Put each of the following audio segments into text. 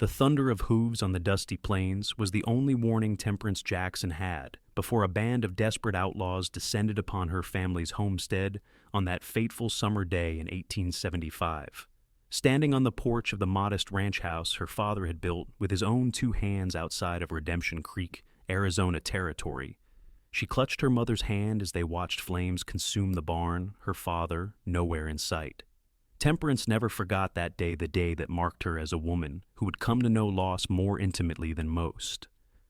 The thunder of hooves on the dusty plains was the only warning Temperance Jackson had before a band of desperate outlaws descended upon her family's homestead on that fateful summer day in 1875. Standing on the porch of the modest ranch house her father had built with his own two hands outside of Redemption Creek, Arizona territory, she clutched her mother's hand as they watched flames consume the barn, her father nowhere in sight. Temperance never forgot that day, the day that marked her as a woman who would come to know loss more intimately than most.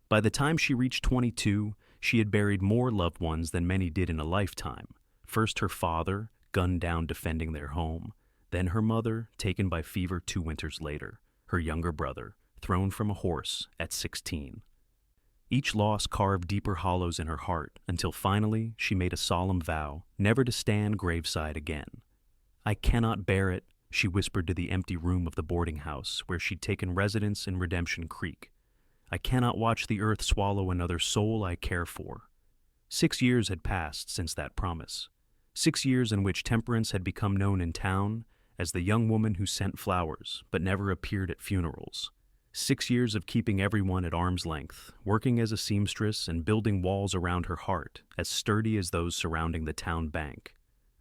By the time she reached 22, she had buried more loved ones than many did in a lifetime. First her father, gunned down defending their home, then her mother, taken by fever 2 winters later, her younger brother, thrown from a horse at 16. Each loss carved deeper hollows in her heart until finally she made a solemn vow never to stand graveside again. "I cannot bear it," she whispered to the empty room of the boarding house where she'd taken residence in Redemption Creek. "I cannot watch the earth swallow another soul I care for." 6 years had passed since that promise. 6 years in which Temperance had become known in town as the young woman who sent flowers but never appeared at funerals. 6 years of keeping everyone at arm's length, working as a seamstress and building walls around her heart as sturdy as those surrounding the town bank.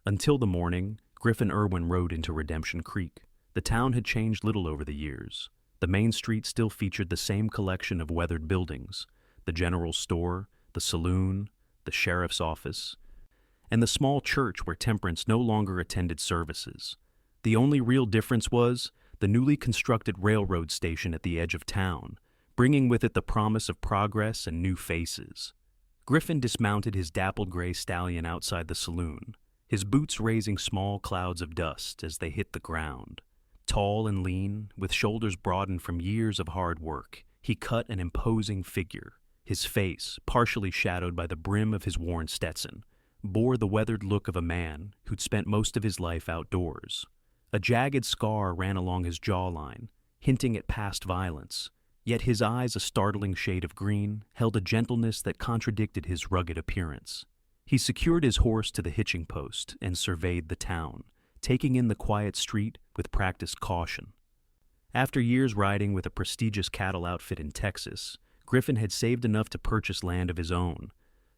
Until the morning Griffin Irwin rode into Redemption Creek. The town had changed little over the years. The main street still featured the same collection of weathered buildings: the general store, the saloon, the sheriff's office, and the small church where Temperance no longer attended services. The only real difference was the newly constructed railroad station at the edge of town, bringing with it the promise of progress and new faces. Griffin dismounted his dappled gray stallion outside the saloon, his boots raising small clouds of dust as they hit the ground. Tall and lean, with shoulders broadened from years of hard work, he cut an imposing figure. His face, partially shadowed by the brim of his worn Stetson, bore the weathered look of a man who'd spent most of his life outdoors. A jagged scar ran along his jawline, hinting at past violence, yet his eyes, a startling shade of green, held a gentleness that contradicted his rugged appearance. He secured his horse to the hitching post and surveyed the town, taking in the quiet street with practiced caution. After years riding with a prestigious cattle outfit in Texas, Griffin had saved enough to purchase land of his own.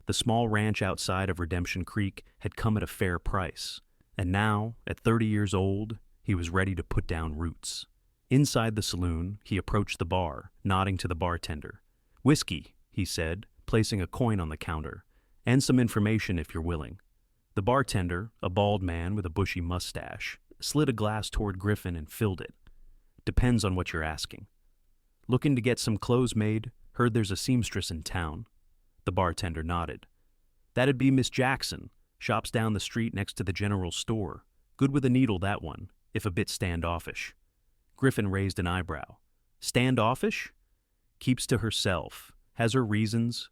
The small ranch outside of Redemption Creek had come at a fair price, and now, at 30 years old, he was ready to put down roots. Inside the saloon, he approached the bar, nodding to the bartender. "Whiskey," he said, placing a coin on the counter, "and some information if you're willing." The bartender, a bald man with a bushy mustache, slid a glass toward Griffin and filled it. "Depends on what you're asking." "Looking to get some clothes made? Heard there's a seamstress in town." The bartender nodded. "That'd be Miss Jackson. Shops down the street next to the general store. Good with a needle, that one, if a bit standoffish." Griffin raised an eyebrow. "Standoffish?" "Keeps to herself. Has her reasons,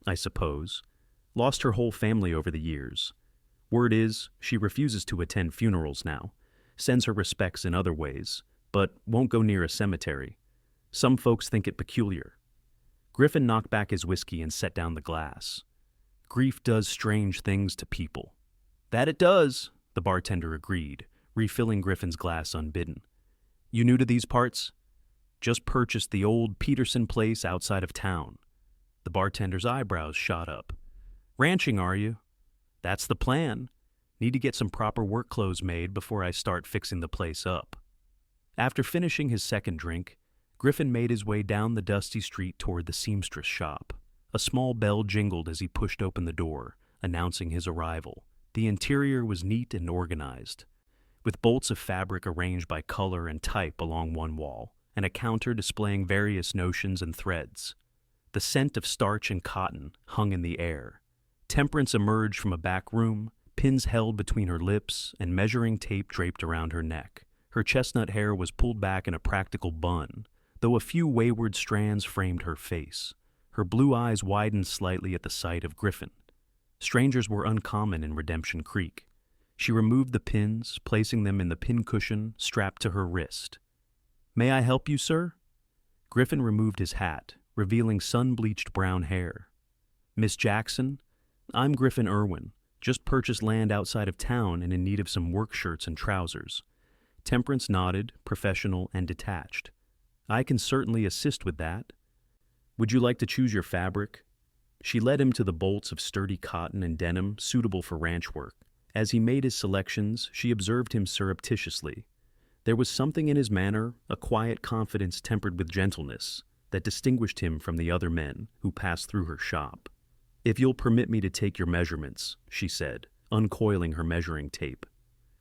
I suppose. Lost her whole family over the years. Word is, she refuses to attend funerals now. Sends her respects in other ways, but won't go near a cemetery. Some folks think it peculiar." Griffin knocked back his whiskey and set down the glass. "Grief does strange things to people." "That it does," the bartender agreed, refilling Griffin's glass unbidden. "You new to these parts?" "Just purchased the old Peterson place outside of town." The bartender's eyebrows shot up. "Ranching, are you?" "That's the plan. Need to get some proper work clothes made before I start fixing the place up." After finishing his second drink, Griffin made his way down the dusty street toward the seamstress shop. A small bell jingled as he pushed open the door, announcing his arrival. The interior was neat and organized, with bolts of fabric arranged by color and type along one wall, and a counter displaying various notions and threads. The scent of starch and cotton hung in the air. Temperance emerged from a back room, pins held between her lips and measuring tape draped around her neck. Her chestnut hair was pulled back in a practical bun, though a few wayward strands framed her face. Her blue eyes widened slightly at the sight of Griffin. Strangers were uncommon in Redemption Creek. She removed the pins, placing them in the pincushion strapped to her wrist. "May I help you, sir?" Griffin removed his hat, revealing sun-bleached brown hair. "Miss Jackson, I'm Griffin Irwin. Just purchased land outside of town and in need of some work shirts and trousers." Temperance nodded, professional and detached. I can certainly assist with that. Would you like to choose your fabric? She led him to the bolts of sturdy cotton and denim suitable for ranch work. As he made his selections, she observed him surreptitiously. There was something in his manner, a quiet confidence tempered with gentleness, that distinguished him from the other men who passed through her shop. "If you'll permit me to take your measurements," she said, uncoiling her measuring tape.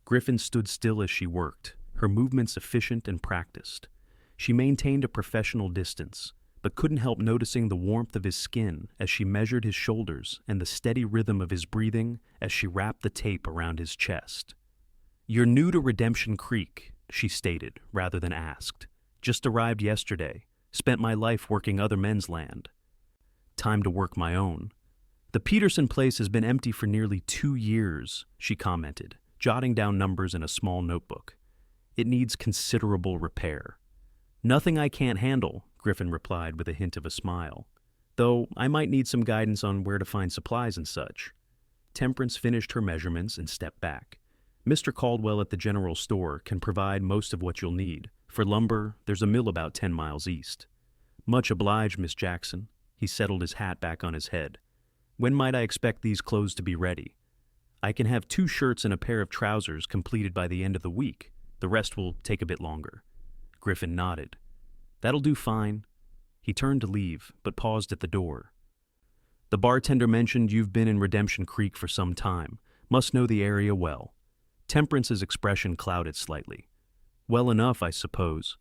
Griffin stood still as she worked, her movements efficient and practiced. She maintained a professional distance, but couldn't help noticing the warmth of his skin as she measured his shoulders and the steady rhythm of his breathing as she wrapped the tape around his chest. "You're new to Redemption Creek," she stated, rather than asked. "Just arrived yesterday. Spent my life working other men's land. Time to work my own." "The Peterson place has been empty for nearly 2 years," she commented, jotting down numbers in a small notebook. "It needs considerable repair." "Nothing I can't handle," Griffin replied with a hint of a smile. "Though I might need some guidance on where to find supplies and such." Temperance finished her measurements and stepped back. "Mr. Caldwell at the general store can provide most of what you'll need. For lumber, there's a mill about 10 miles east." "Much obliged, Miss Jackson." He settled his hat back on his head. "When might I expect these clothes to be ready?" "I can have 2 shirts and a pair of trousers completed by the end of the week. The rest will take a bit longer." Griffin nodded. "That'll do fine." He turned to leave, but paused at the door. "The bartender mentioned you've been in Redemption Creek for some time. Must know the area well." Temperance's expression clouded slightly. "Well enough, I suppose.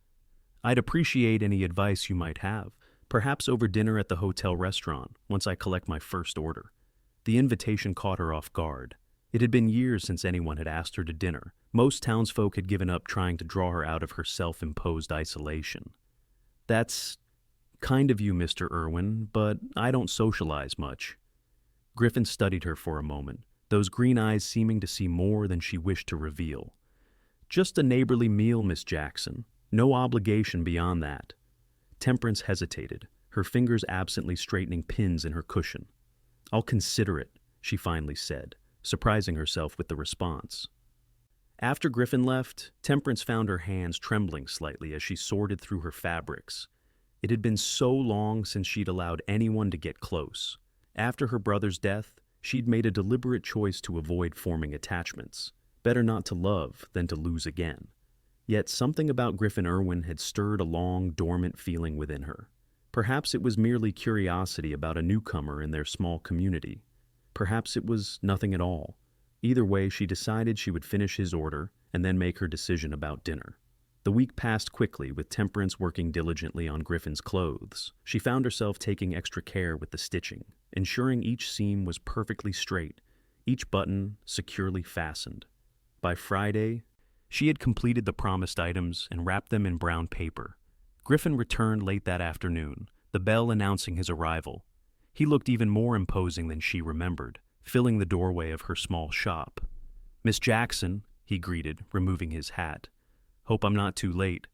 I'd appreciate any advice you might have, perhaps over dinner at the hotel restaurant, once I collect my first order." The invitation caught her off guard. It had been years since anyone had asked her to dinner. Most townsfolk had given up trying to draw her out of her self-imposed isolation. "That's kind of you, Mr. Irwin, but I don't socialize much." Griffin studied her for a moment, those green eyes seeming to see more than she wished to reveal. "Just a neighborly meal, Miss Jackson. No obligation beyond that." Temperance hesitated, her fingers absently straightening pins in her cushion. "I'll consider it," she finally said, surprising herself with the response. After Griffin left, Temperance found her hands trembling slightly as she sorted through her fabrics. It had been so long since she'd allowed anyone to get close. After her brother's death, she'd made a deliberate choice to avoid forming attachments. Better not to love than to lose again. Yet something about Griffin Irwin had stirred a long, dormant feeling within her. Perhaps it was merely curiosity about a newcomer in their small community. Perhaps it was nothing at all. Either way, she decided she would finish his order and then make her decision about dinner. The week passed quickly, with Temperance working diligently on Griffin's clothes. She found herself taking extra care with the stitching, ensuring each seam was perfectly straight, each button securely fastened. By Friday, she had completed the promised items and wrapped them in brown paper. Griffin returned late that afternoon, the bell announcing his arrival. He looked even more imposing than she remembered, filling the doorway of her small shop. "Miss Jackson," he greeted, removing his hat. "Hope I'm not too late."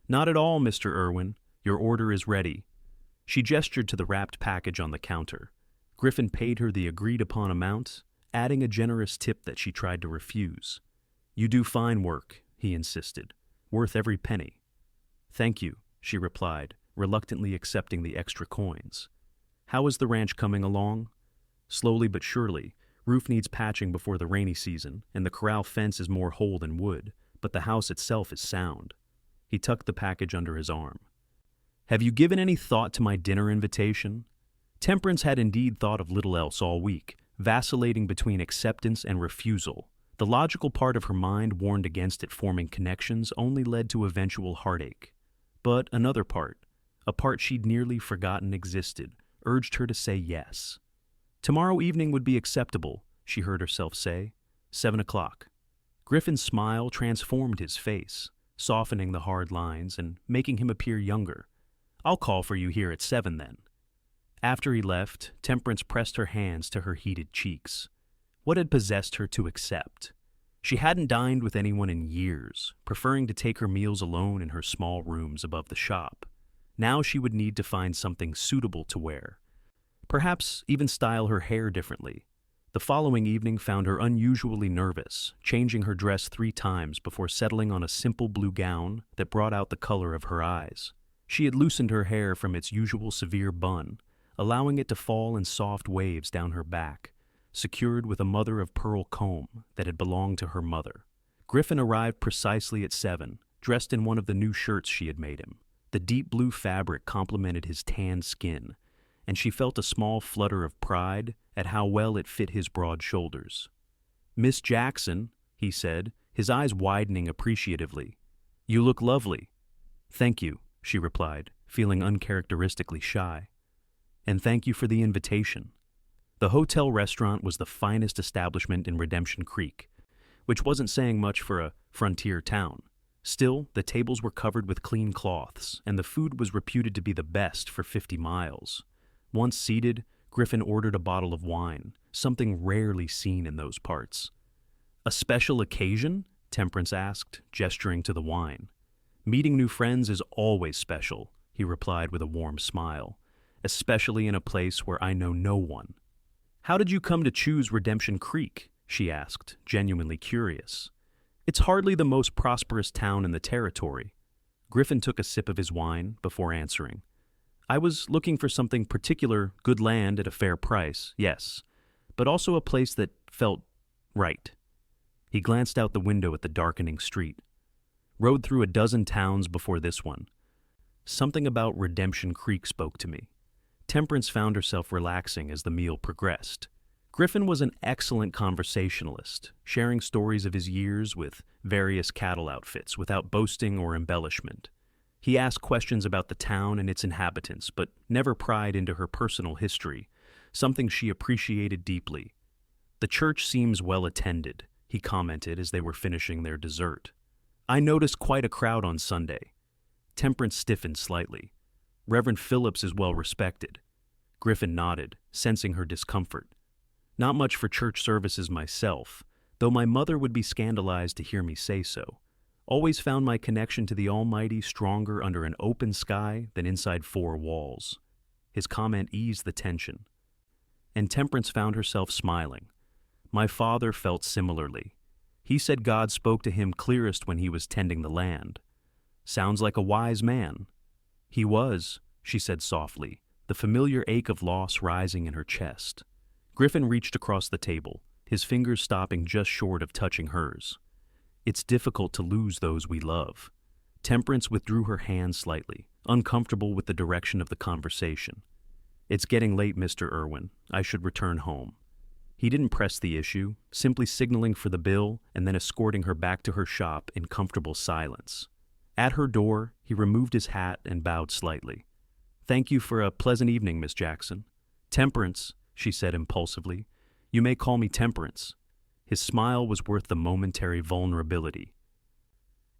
"Not at all, Mr. Irwin. Your order is ready." She gestured to the wrapped package on the counter. Griffin paid her the agreed-upon amount, adding a generous tip that she tried to refuse. "You do fine work," he insisted. "Worth every penny." "Thank you," she replied, reluctantly accepting the extra coins. "How is the ranch coming along?" "Slowly but surely. Roof needs patching before the rainy season, and the corral fence is more whole than wood, but the house itself is sound." He tucked the package under his arm. "Have you given any thought to my dinner invitation?" Temperance had indeed thought of little else all week, vacillating between acceptance and refusal. The logical part of her mind warned against it forming connections only led to eventual heartache. But another part, a part she'd nearly forgotten existed, urged her to say yes. Tomorrow evening would be acceptable, she heard herself say. 7 o'clock. Griffin's smile transformed his face, softening the hard lines and making him appear younger. "I'll call for you here at 7 then." After he left, Temperance pressed her hands to her heated cheeks. What had possessed her to accept? She hadn't dined with anyone in years, preferring to take her meals alone in her small rooms above the shop. Now she would need to find something suitable to wear. Perhaps even style her hair differently. The following evening found her unusually nervous, changing her dress 3 times before settling on a simple blue gown that brought out the color of her eyes. She had loosened her hair from its usual severe bun, allowing it to fall in soft waves down her back, secured with a mother-of-pearl comb that had belonged to her mother. Griffin arrived precisely at 7, dressed in one of the new shirts she had made him. The deep blue fabric complemented his tanned skin, and she felt a small flutter of pride at how well it fit his broad shoulders. "Miss Jackson," he said, his eyes widening appreciatively. "You look lovely." "Thank you," she replied, feeling uncharacteristically shy. "And thank you for the invitation." The hotel restaurant was the finest establishment in Redemption Creek, which wasn't saying much for a frontier town. Still, the tables were covered with clean cloths, and the food was reputed to be the best for 50 miles. Once seated, Griffin ordered a bottle of wine, something rarely seen in those parts. "A special occasion?" Temperance asked, gesturing to the wine. "Meeting new friends is always special," he replied with a warm smile, "especially in a place where I know no one." "How did you come to choose Redemption Creek?" she asked, genuinely curious. "It's hardly the most prosperous town in the territory." Griffin took a sip of his wine before answering. "I was looking for something particular, good land at a fair price, yes, but also a place that felt right." He glanced out the window at the darkening street. "Rode through a dozen towns before this one. Something about Redemption Creek spoke to me." Temperance found herself relaxing as the meal progressed. Griffin was an excellent conversationalist, sharing stories of his years with various cattle outfits without boasting or embellishment. He asked questions about the town and its inhabitants, but never pried into her personal history, something she appreciated deeply. "The church seems well attended," he commented as they were finishing their dessert. "I noticed quite a crowd on Sunday." Temperance stiffened slightly. "Reverend Phillips is well respected." Griffin nodded, sensing her discomfort. "Not much for church services myself, though my mother would be scandalized to hear me say so. Always found my connection to the Almighty stronger under an open sky than inside 4 walls." His comment eased the tension. And Temperance found herself smiling. "My father felt similarly. He said God spoke to him clearest when he was tending the land." "Sounds like a wise man." "He was," she said softly, the familiar ache of loss rising in her chest. Griffin reached across the table, his fingers stopping just short of touching hers. "It's difficult to lose those we love." Temperance withdrew her hand slightly, uncomfortable with the direction of the conversation. "It's getting late, Mr. Irwin. I should return home." He didn't press the issue, simply signaling for the bill and then escorting her back to her shop in comfortable silence. At her door, he removed his hat and bowed slightly. "Thank you for a pleasant evening, Miss Jackson." "Temperance," she said impulsively. "You may call me Temperance." His smile was worth the momentary vulnerability.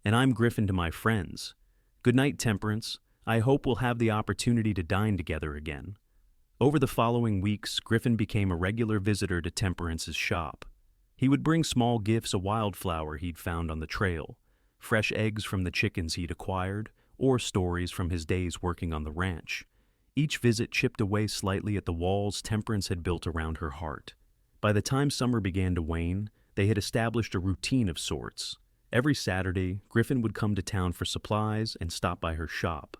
"And I'm Griffin to my friends. Good night, Temperance. I hope we'll have the opportunity to dine together again." Over the following weeks, Griffin became a regular visitor to Temperance's shop. He would bring small gifts, a wildflower he'd found on the trail, fresh eggs from the chickens he'd acquired, or stories from his days working on the ranch. Each visit chipped away slightly at the walls Temperance had built around her heart. By the time summer began to wane, they had established a routine of sorts. Every Saturday, Griffin would come to town for supplies and stop by her shop.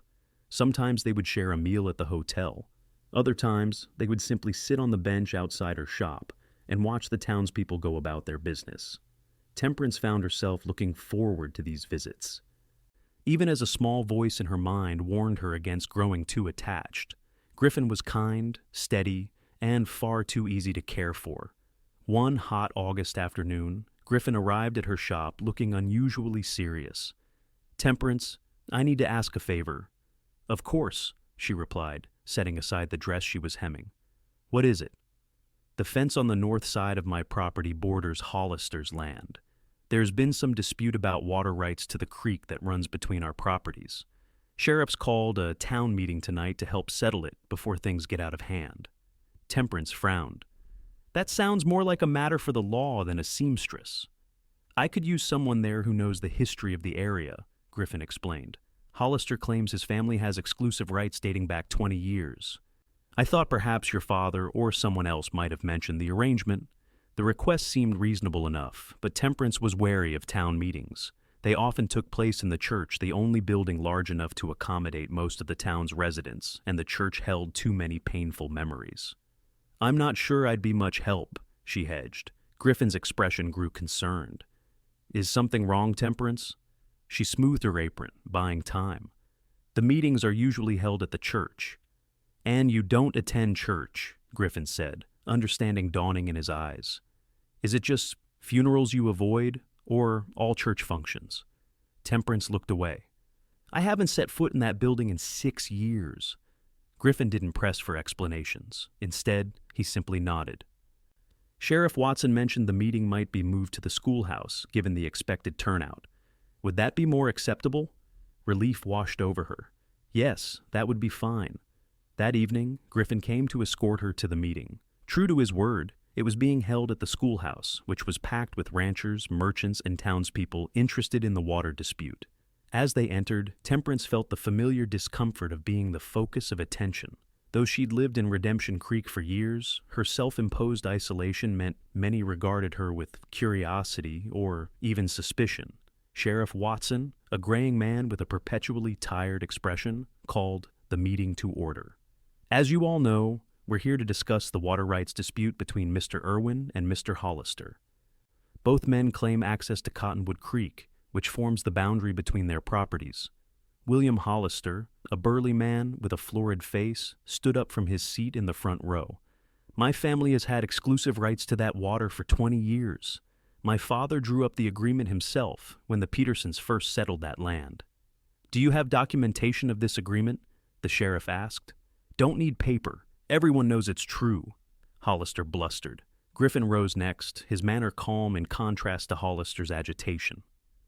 Sometimes they would share a meal at the hotel. Other times, they would simply sit on the bench outside her shop and watch the townspeople go about their business. Temperance found herself looking forward to these visits. Even as a small voice in her mind warned her against growing too attached, Griffin was kind, steady, and far too easy to care for. One hot August afternoon, Griffin arrived at her shop looking unusually serious. "Temperance, I need to ask a favor." "Of course," she replied, setting aside the dress she was hemming. "What is it?" "The fence on the north side of my property borders Hollister's land. There's been some dispute about water rights to the creek that runs between our properties. Sheriff's called a town meeting tonight to help settle it before things get out of hand." Temperance frowned. "That sounds more like a matter for the law than a seamstress." "I could use someone there who knows the history of the area," Griffin explained. "Hollister claims his family has exclusive rights dating back 20 years. I thought perhaps your father or someone else might have mentioned the arrangement." The request seemed reasonable enough, but Temperance was wary of town meetings. They often took place in the church, the only building large enough to accommodate most of the town's residents, and the church held too many painful memories. "I'm not sure I'd be much help," she hedged. Griffin's expression grew concerned. "Is something wrong, Temperance?" She smoothed her apron, buying time. "The meetings are usually held at the church." "And you don't attend church," Griffin said, understanding dawning in his eyes. "Is it just funerals you avoid, or all church functions?" Temperance looked away. "I haven't set foot in that building in 6 years. Griffin didn't press for explanations. Instead, he simply nodded. Sheriff Watson mentioned the meeting might be moved to the schoolhouse, given the expected turnout. Would that be more acceptable? Relief washed over her. Yes, that would be fine. That evening, Griffin came to escort her to the meeting. True to his word, it was being held at the schoolhouse, which was packed with ranchers, merchants, and townspeople interested in the water dispute. As they entered, Temperance felt the familiar discomfort of being the focus of attention. Though she'd lived in Redemption Creek for years, her self-imposed isolation meant many regarded her with curiosity or even suspicion. Sheriff Watson, a graying man with a perpetually tired expression, called the meeting to order. As you all know, we're here to discuss the water rights dispute between Mr. Irwin and Mr. Hollister. Both men claim access to Cottonwood Creek, which forms the boundary between their properties. William Hollister, a burly man with a florid face, stood up from his seat in the front row. My family has had exclusive rights to that water for 20 years. My father drew up the agreement himself when the Petersons first settled that land. Do you have documentation of this agreement? The sheriff asked. Don't need paper. Everyone knows it's true, Hollister blustered. Griffin rose next, his manner calm in contrast to Hollister's agitation.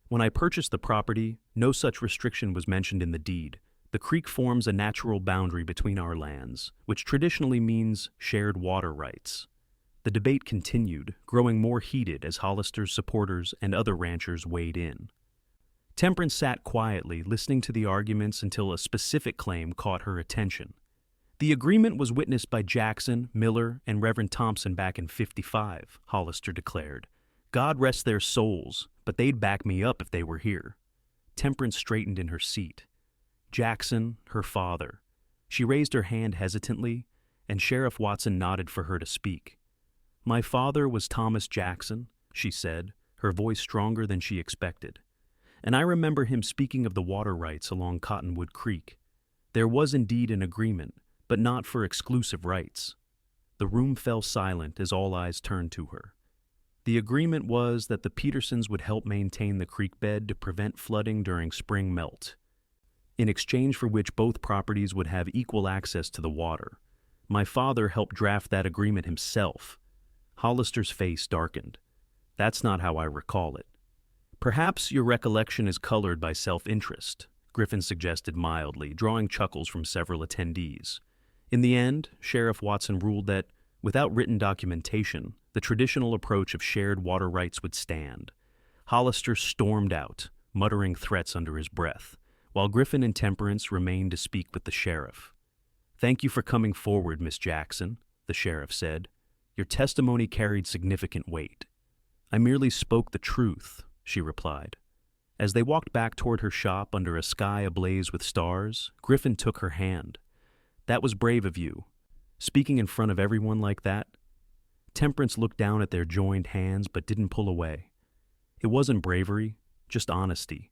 When I purchased the property, no such restriction was mentioned in the deed. The creek forms a natural boundary between our lands, which traditionally means shared water rights. The debate continued, growing more heated as Hollister's supporters and other ranchers weighed in. Temperance sat quietly, listening to the arguments until a specific claim caught her attention. The agreement was witnessed by Jackson, Miller, and Reverend Thompson back in '55, Hollister declared. God rest their souls, but they'd back me up if they were here. Temperance straightened in her seat. Jackson, her father. She raised her hand hesitantly, and Sheriff Watson nodded for her to speak. My father was Thomas Jackson, she said, her voice stronger than she expected. And I remember him speaking of the water rights along Cottonwood Creek. There was indeed an agreement, but not for exclusive rights. The room fell silent as all eyes turned to her. The agreement was that the Petersons would help maintain the creek bed to prevent flooding during spring melt, in exchange for which both properties would have equal access to the water. My father helped draft that agreement himself. Hollister's face darkened. That's not how I recall it. Perhaps your recollection is colored by self-interest, Griffin suggested mildly, drawing chuckles from several attendees. In the end, Sheriff Watson ruled that, without written documentation, the traditional approach of shared water rights would stand. Hollister stormed out, muttering threats under his breath, while Griffin and Temperance remained to speak with the sheriff. Thank you for coming forward, Miss Jackson, the sheriff said. Your testimony carried significant weight. I merely spoke the truth, she replied. As they walked back toward her shop under a sky ablaze with stars, Griffin took her hand. That was brave of you. Speaking in front of everyone like that. Temperance looked down at their joined hands but didn't pull away. It wasn't bravery, just honesty.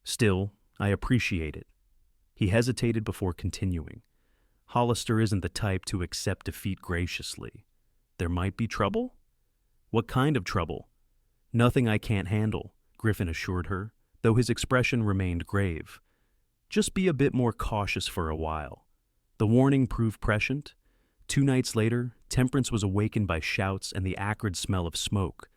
Still, I appreciate it. He hesitated before continuing. Hollister isn't the type to accept defeat graciously. There might be trouble? What kind of trouble? Nothing I can't handle, Griffin assured her, though his expression remained grave. Just be a bit more cautious for a while. The warning proved prescient. 2 nights later, Temperance was awakened by shouts and the acrid smell of smoke.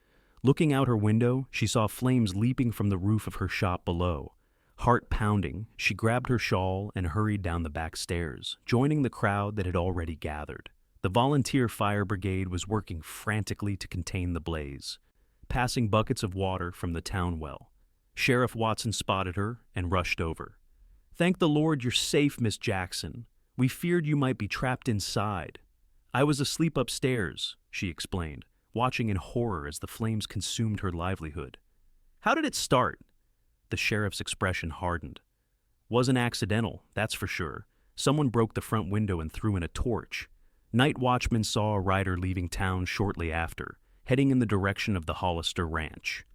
Looking out her window, she saw flames leaping from the roof of her shop below. Heart pounding, she grabbed her shawl and hurried down the back stairs, joining the crowd that had already gathered. The volunteer fire brigade was working frantically to contain the blaze, passing buckets of water from the town well. Sheriff Watson spotted her and rushed over. Thank the Lord you're safe, Miss Jackson. We feared you might be trapped inside. I was asleep upstairs, she explained, watching in horror as the flames consumed her livelihood. How did it start? The sheriff's expression hardened. Wasn't accidental, that's for sure. Someone broke the front window and threw in a torch. Night watchmen saw a rider leaving town shortly after, heading in the direction of the Hollister Ranch.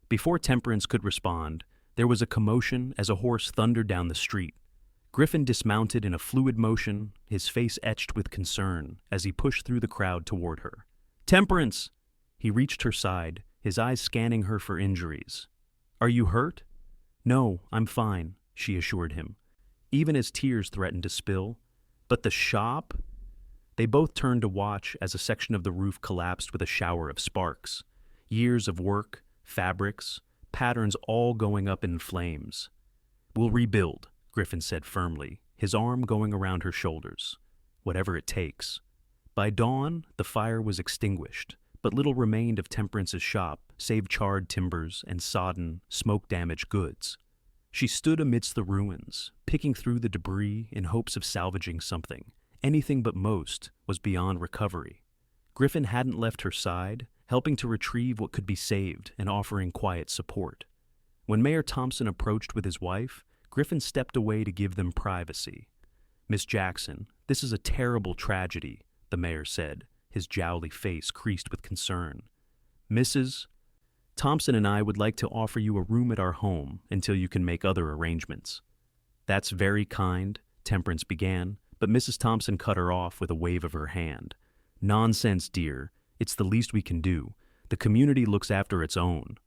Before Temperance could respond, there was a commotion as a horse thundered down the street. Griffin dismounted in a fluid motion, his face etched with concern as he pushed through the crowd toward her. "Temperance!" He reached her side, his eyes scanning her for injuries. "Are you hurt?" "No, I'm fine," she assured him, even as tears threatened to spill. "But the shop?" They both turned to watch as a section of the roof collapsed with a shower of sparks. Years of work, fabrics, patterns all going up in flames. "We'll rebuild," Griffin said firmly, his arm going around her shoulders. "Whatever it takes." By dawn, the fire was extinguished, but little remained of Temperance's shop save charred timbers and sodden, smoke-damaged goods. She stood amidst the ruins, picking through the debris in hopes of salvaging something. Anything but most was beyond recovery. Griffin hadn't left her side, helping to retrieve what could be saved and offering quiet support. When Mayor Thompson approached with his wife, Griffin stepped away to give them privacy. "Miss Jackson, this is a terrible tragedy," the mayor said, his jowly face creased with concern. "Mrs. Thompson and I would like to offer you a room at our home until you can make other arrangements." "That's very kind," Temperance began, but Mrs. Thompson cut her off with a wave of her hand. "Nonsense, dear. It's the least we can do. The community looks after its own."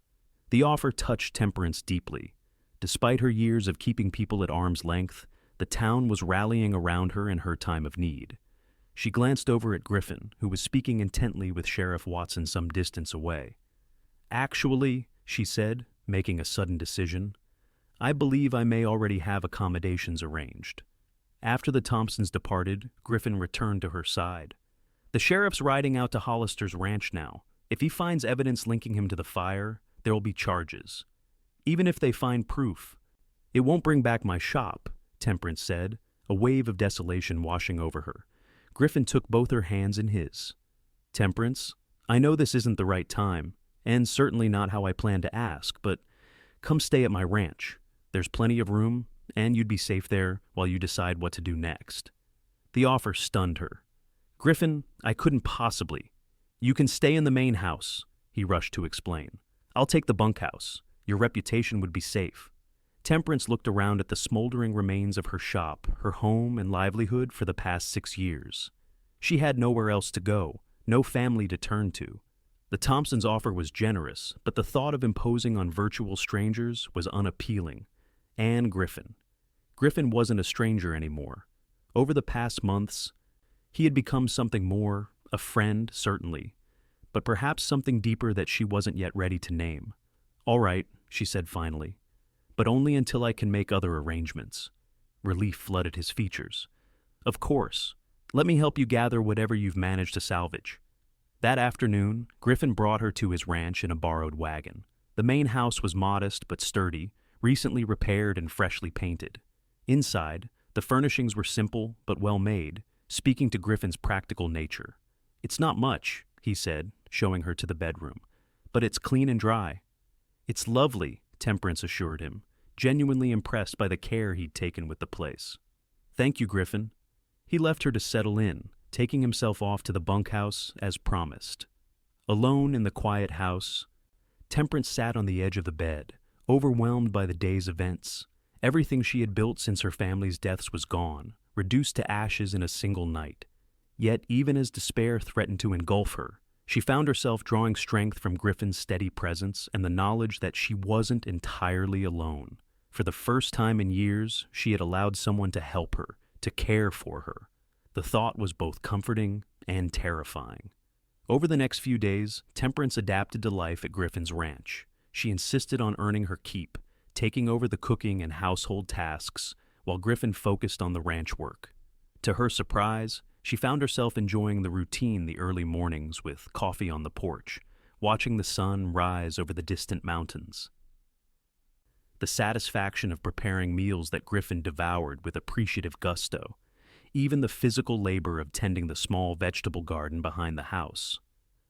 The offer touched Temperance deeply. Despite her years of keeping people at arm's length, the town was rallying around her in her time of need. She glanced over at Griffin, who was speaking intently with Sheriff Watson some distance away. "Actually," she said, making a sudden decision, "I believe I may already have accommodations arranged." After the Thompsons departed, Griffin returned to her side. "The sheriff's riding out to Hollister's ranch now. If he finds evidence linking him to the fire, there will be charges. Even if they find proof, it won't bring back my shop," Temperance said, a wave of desolation washing over her. Griffin took both her hands in his. "Temperance, I know this isn't the right time, and certainly not how I plan to ask, but come stay at my ranch. There's plenty of room, and you'd be safe there while you decide what to do next." The offer stunned her. "Griffin, I couldn't possibly." "You can stay in the main house," he rushed to explain. "I'll take the bunkhouse. Your reputation would be safe." Temperance looked around at the smoldering remains of her shop, her home and livelihood for the past 6 years. She had nowhere else to go, no family to turn to. The Thompsons' offer was generous, but the thought of imposing on virtual strangers was unappealing. And Griffin. Griffin wasn't a stranger anymore. Over the past months, he had become something more, a friend, certainly, but perhaps something deeper that she wasn't yet ready to name. "All right," she said finally, "but only until I can make other arrangements." Relief flooded his features. "Of course. Let me help you gather whatever you've managed to salvage." That afternoon, Griffin brought her to his ranch in a borrowed wagon. The main house was modest but sturdy, recently repaired and freshly painted. Inside, the furnishings were simple but well made, speaking to Griffin's practical nature. "It's not much," he said, showing her to the bedroom, "but it's clean and dry." "It's lovely," Temperance assured him, genuinely impressed by the care he'd taken with the place. "Thank you, Griffin." He left her to settle in, taking himself off to the bunkhouse as promised. Alone in the quiet house, Temperance sat on the edge of the bed, overwhelmed by the day's events. Everything she had built since her family's deaths was gone, reduced to ashes in a single night. Yet even as despair threatened to engulf her, she found herself drawing strength from Griffin's steady presence and the knowledge that she wasn't entirely alone. For the first time in years, she had allowed someone to help her, to care for her. The thought was both comforting and terrifying. Over the next few days, Temperance adapted to life at Griffin's ranch. She insisted on earning her keep, taking over the cooking and household tasks, while Griffin focused on the ranch work. To her surprise, she found herself enjoying the routine the early mornings with coffee on the porch, watching the sun rise over the distant mountains. The satisfaction of preparing meals that Griffin devoured with appreciative gusto, even the physical labor of tending the small vegetable garden behind the house.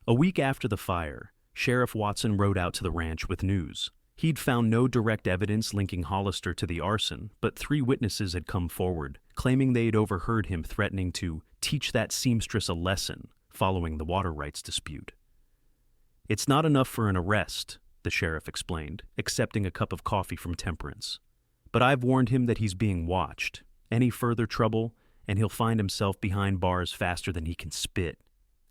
A week after the fire, Sheriff Watson rode out to the ranch with news. He'd found no direct evidence linking Hollister to the arson, but 3 witnesses had come forward, claiming they'd overheard him threatening to teach that seamstress a lesson following the water rights dispute. "It's not enough for an arrest," the sheriff explained, accepting a cup of coffee from Temperance. "But I've warned him that he's being watched. Any further trouble, and he'll find himself behind bars faster than he can spit."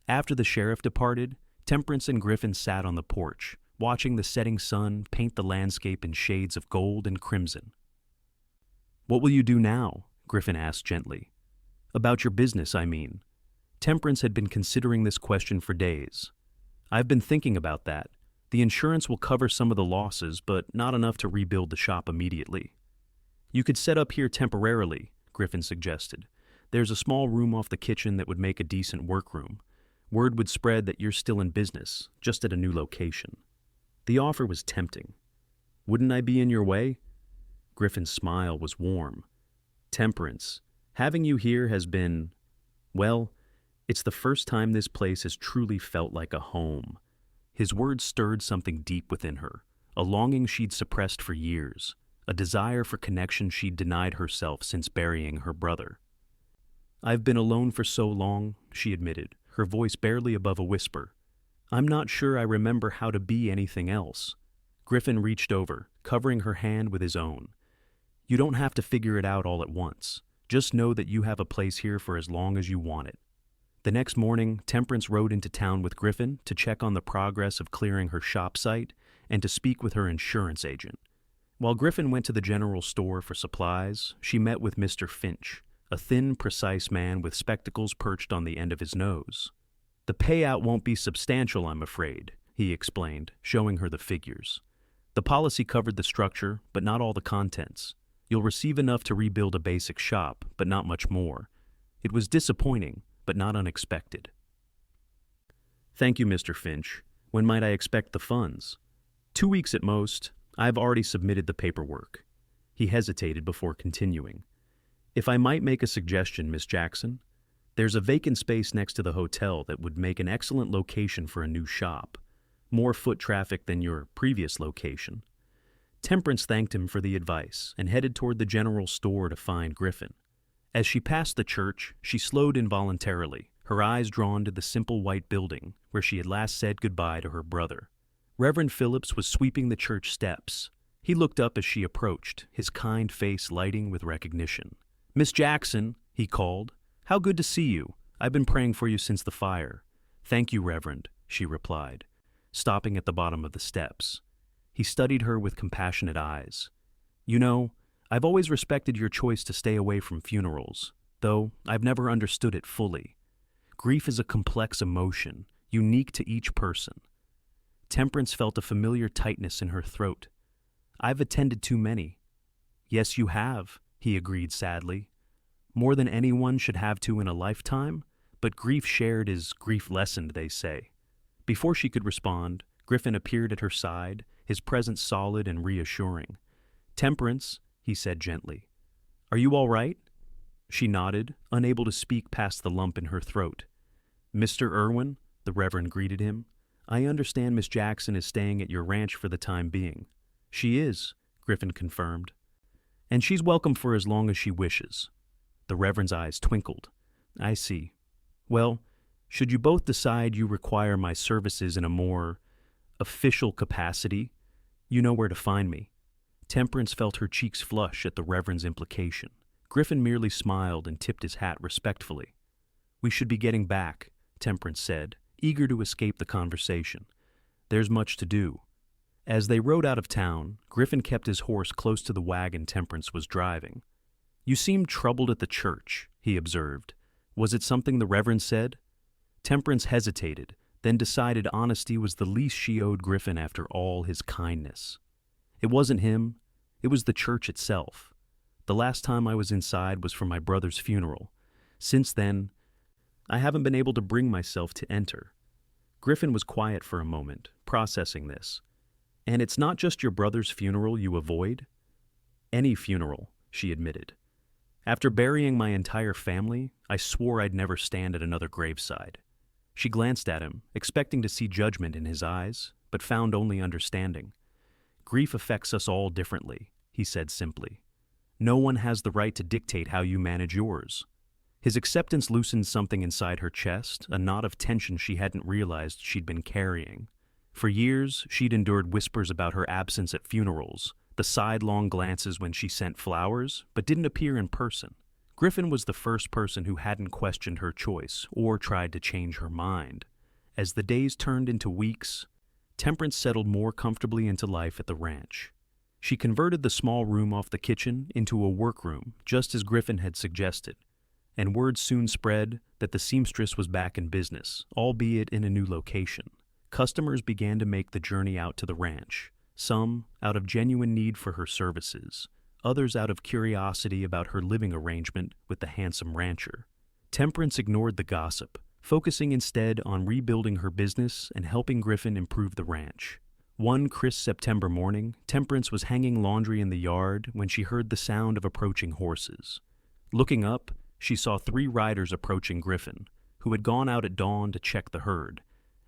After the sheriff departed, Temperance and Griffin sat on the porch, watching the setting sun paint the landscape in shades of gold and crimson. "What will you do now?" Griffin asked gently. "About your business, I mean." Temperance had been considering this question for days. "I've been thinking about that. The insurance will cover some of the losses, but not enough to rebuild the shop immediately." "You could set up here temporarily," Griffin suggested. "There's a small room off the kitchen that would make a decent workroom. Word would spread that you're still in business, just at a new location." The offer was tempting. "Wouldn't I be in your way?" Griffin's smile was warm. "Temperance, having you here has been, well, it's the first time this place has truly felt like a home." His words stirred something deep within her, a longing she'd suppressed for years, a desire for connection she'd denied herself since burying her brother. "I've been alone for so long," she admitted, her voice barely above a whisper. "I'm not sure I remember how to be anything else." Griffin reached over, covering her hand with his own. "You don't have to figure it out all at once. Just know that you have a place here for as long as you want it." The next morning, Temperance rode into town with Griffin to check on the progress of clearing her shop site and to speak with her insurance agent. While Griffin went to the general store for supplies, she met with Mr. Finch, a thin, precise man with spectacles perched on the end of his nose. "The payout won't be substantial, I'm afraid," he explained, showing her the figures. "The policy covered the structure, but not all the contents. You'll receive enough to rebuild a basic shop, but not much more. It was disappointing, but not unexpected." "Thank you, Mr. Finch. When might I expect the funds?" "2 weeks at most. I've already submitted the paperwork." He hesitated before continuing. "If I might make a suggestion, Miss Jackson, there's a vacant space next to the hotel that would make an excellent location for a new shop. More foot traffic than your previous location." Temperance thanked him for the advice and headed toward the general store to find Griffin. As she passed the church, she slowed involuntarily, her eyes drawn to the simple white building where she had last said goodbye to her brother. Reverend Phillips was sweeping the church steps. He looked up as she approached, his kind face lighting with recognition. "Miss Jackson," he called. "How good to see you. I've been praying for you since the fire." "Thank you, Reverend," she replied, stopping at the bottom of the steps. He studied her with compassionate eyes. "You know, I've always respected your choice to stay away from funerals, though I've never understood it fully. Grief is a complex emotion, unique to each person." Temperance felt a familiar tightness in her throat. "I've attended too many." "Yes, you have," he agreed sadly. "More than anyone should have to in a lifetime, but grief shared is grief lessened, they say." Before she could respond, Griffin appeared at her side, his presence solid and reassuring. "Temperance," he said gently. "Are you all right?" She nodded, unable to speak past the lump in her throat. "Mr. Irwin," the Reverend greeted him, "I understand Miss Jackson is staying at your ranch for the time being." "She is," Griffin confirmed. "And she's welcome for as long as she wishes." The Reverend's eyes twinkled. "I see. Well, should you both decide you require my services in a more official capacity, you know where to find me." Temperance felt her cheeks flush at the Reverend's implication. Griffin merely smiled and tipped his hat respectfully. "We should be getting back," Temperance said, eager to escape the conversation. "There's much to do." As they rode out of town, Griffin kept his horse close to the wagon Temperance was driving. "You seemed troubled at the church," he observed. "Was it something the Reverend said?" Temperance hesitated, then decided honesty was the least she owed Griffin after all his kindness. "It wasn't him. It was the church itself. The last time I was inside was for my brother's funeral. Since then, I haven't been able to bring myself to enter." Griffin was quiet for a moment, processing this. "And it's not just your brother's funeral you avoid?" "Any funeral," she admitted. "After burying my entire family, I swore I'd never stand at another graveside." She glanced at him, expecting to see judgment in his eyes, but found only understanding. Grief affects us all differently, he said simply. No one has the right to dictate how you manage yours. His acceptance loosened something inside her chest, a knot of tension she hadn't realized she'd been carrying. For years, she'd endured whispers about her absence at funerals, the sidelong glances when she sent flowers, but didn't appear in person. Griffin was the first person who hadn't questioned her choice or tried to change her mind. As the days turned into weeks, Temperance settled more comfortably into life at the ranch. She converted the small room off the kitchen into a workroom, just as Griffin had suggested, and word soon spread that the seamstress was back in business, albeit in a new location. Customers began to make the journey out to the ranch, some out of genuine need for her services, others out of curiosity about her living arrangement with the handsome rancher. Temperance ignored the gossip, focusing instead on rebuilding her business and helping Griffin improve the ranch. One crisp September morning, Temperance was hanging laundry in the yard when she heard the sound of approaching horses. Looking up, she saw 3 riders approaching Griffin, who had gone out at dawn to check the herd,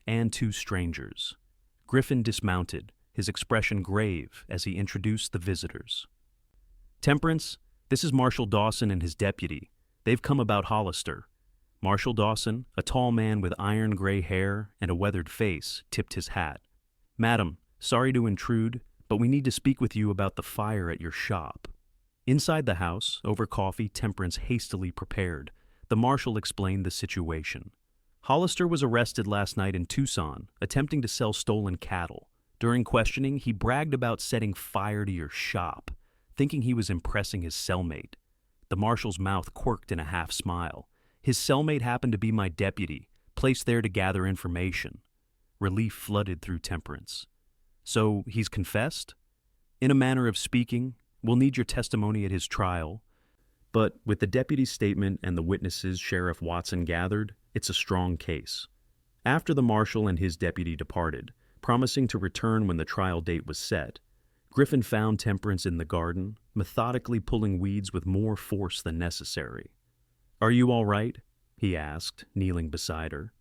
and 2 strangers. Griffin dismounted, his expression grave as he introduced the visitors. "Temperance, this is Marshal Dawson and his deputy. They've come about Hollister." Marshal Dawson, a tall man with iron gray hair and a weathered face, tipped his hat. "Madam, sorry to intrude, but we need to speak with you about the fire at your shop." Inside the house, over coffee Temperance hastily prepared, the marshal explained the situation. Hollister was arrested last night in Tucson, attempting to sell stolen cattle. During questioning, he bragged about setting fire to your shop, thinking he was impressing his cellmate. The marshal's mouth quirked in a half-smile. His cellmate happened to be my deputy, placed there to gather information. Relief flooded through Temperance. "So he's confessed?" "In a manner of speaking, we'll need your testimony at his trial. But with the deputy's statement and the witnesses Sheriff Watson gathered, it's a strong case." After the marshal and his deputy departed, promising to return when the trial date was set, Griffin found Temperance in the garden, methodically pulling weeds with more force than necessary. "Are you all right?" he asked, kneeling beside her.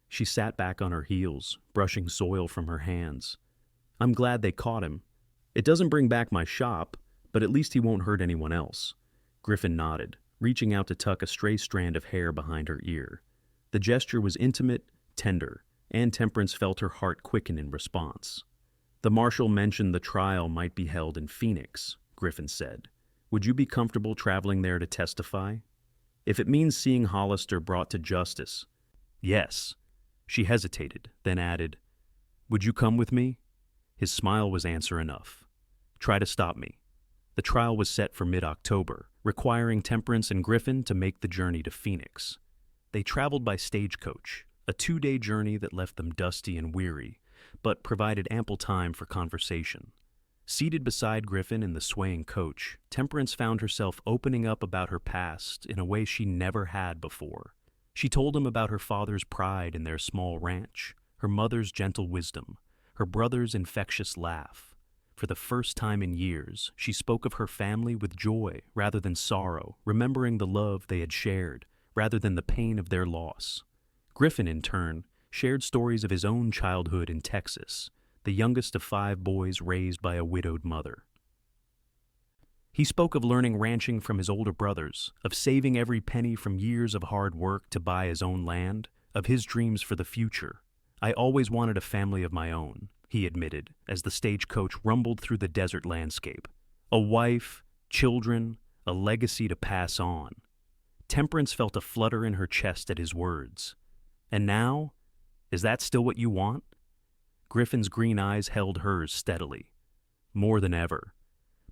She sat back on her heels, brushing soil from her hands. "I'm glad they caught him. It doesn't bring back my shop, but at least he won't hurt anyone else." Griffin nodded, reaching out to tuck a stray strand of hair behind her ear. The gesture was intimate, tender, and Temperance felt her heart quicken in response. "The marshal mentioned the trial might be held in Phoenix," Griffin said. "Would you be comfortable traveling there to testify? If it means seeing Hollister brought to justice." "Yes." She hesitated, then added, "Would you come with me?" His smile was answer enough. "Try to stop me." The trial was set for mid-October, requiring Temperance and Griffin to make the journey to Phoenix. They traveled by stagecoach, a 2-day journey that left them dusty and weary, but provided ample time for conversation. Seated beside Griffin in the swaying coach, Temperance found herself opening up about her past in a way she never had before. She told him about her father's pride in their small ranch, her mother's gentle wisdom, her brother's infectious laugh. For the first time in years, she spoke of her family with joy rather than sorrow, remembering the love they had shared rather than the pain of their loss. Griffin, in turn, shared stories of his own childhood in Texas, the youngest of 5 boys raised by a widowed mother. He spoke of learning ranching from his older brothers, of saving every penny from years of hard work to buy his own land, of his dreams for the future. "I always wanted a family of my own," he admitted, as the stagecoach rumbled through the desert landscape. "A wife, children, a legacy to pass on." Temperance felt a flutter in her chest at his words. "And now? Is that still what you want?" Griffin's green eyes held hers steadily. "More than ever.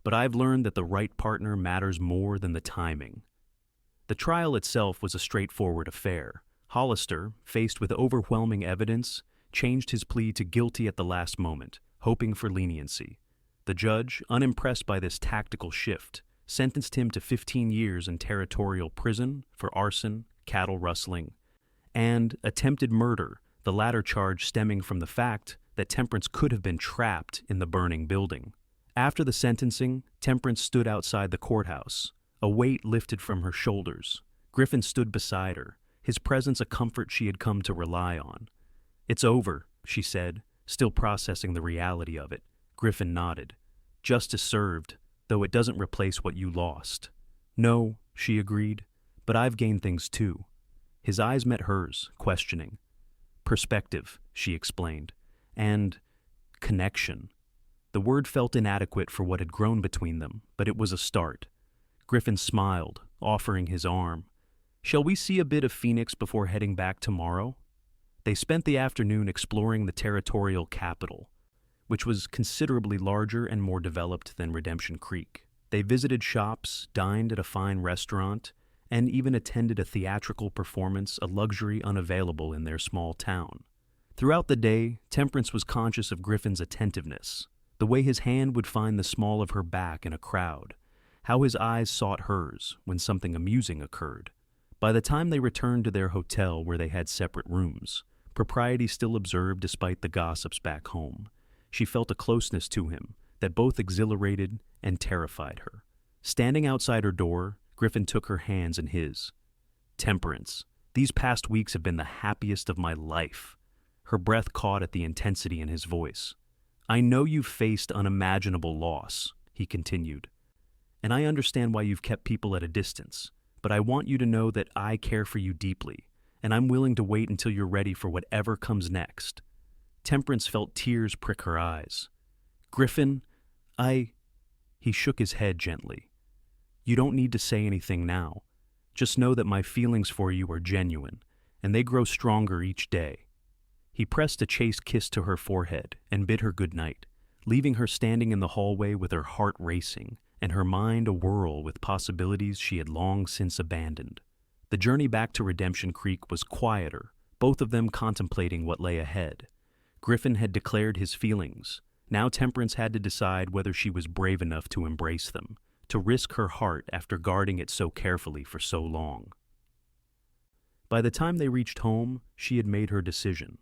But I've learned that the right partner matters more than the timing." The trial itself was a straightforward affair. Hollister, faced with overwhelming evidence, changed his plea to guilty at the last moment, hoping for leniency. The judge, unimpressed by this tactical shift, sentenced him to 15 years in territorial prison for arson, cattle rustling, and attempted murder, the latter charge stemming from the fact that Temperance could have been trapped in the burning building. After the sentencing, Temperance stood outside the courthouse. A weight lifted from her shoulders. Griffin stood beside her, his presence a comfort she had come to rely on. "It's over," she said, still processing the reality of it. Griffin nodded. Justice served, though it doesn't replace what you lost. No, she agreed, but I've gained things too. His eyes met hers, questioning. Perspective, she explained, and connection. The word felt inadequate for what had grown between them, but it was a start. Griffin smiled, offering his arm. Shall we see a bit of Phoenix before heading back tomorrow? They spent the afternoon exploring the territorial capital, which was considerably larger and more developed than Redemption Creek. They visited shops, dined at a fine restaurant, and even attended a theatrical performance, a luxury unavailable in their small town. Throughout the day, Temperance was conscious of Griffin's attentiveness, the way his hand would find the small of her back in a crowd, how his eyes sought hers when something amusing occurred. By the time they returned to their hotel where they had separate rooms, propriety still observed despite the gossips back home, she felt a closeness to him that both exhilarated and terrified her. Standing outside her door, Griffin took her hands in his. Temperance, these past weeks have been the happiest of my life. Her breath caught at the intensity in his voice. I know you've faced unimaginable loss, he continued, and I understand why you've kept people at a distance, but I want you to know that I care for you deeply, and I'm willing to wait until you're ready for whatever comes next. Temperance felt tears prick her eyes. Griffin, He shook his head gently. You don't need to say anything now. Just know that my feelings for you are genuine, and they grow stronger each day. He pressed a chaste kiss to her forehead and bid her good night, leaving her standing in the hallway with her heart racing and her mind awhirl with possibilities she had long since abandoned. The journey back to Redemption Creek was quieter, both of them contemplating what lay ahead. Griffin had declared his feelings. Now Temperance had to decide whether she was brave enough to embrace them, to risk her heart after guarding it so carefully for so long. By the time they reached home, she had made her decision.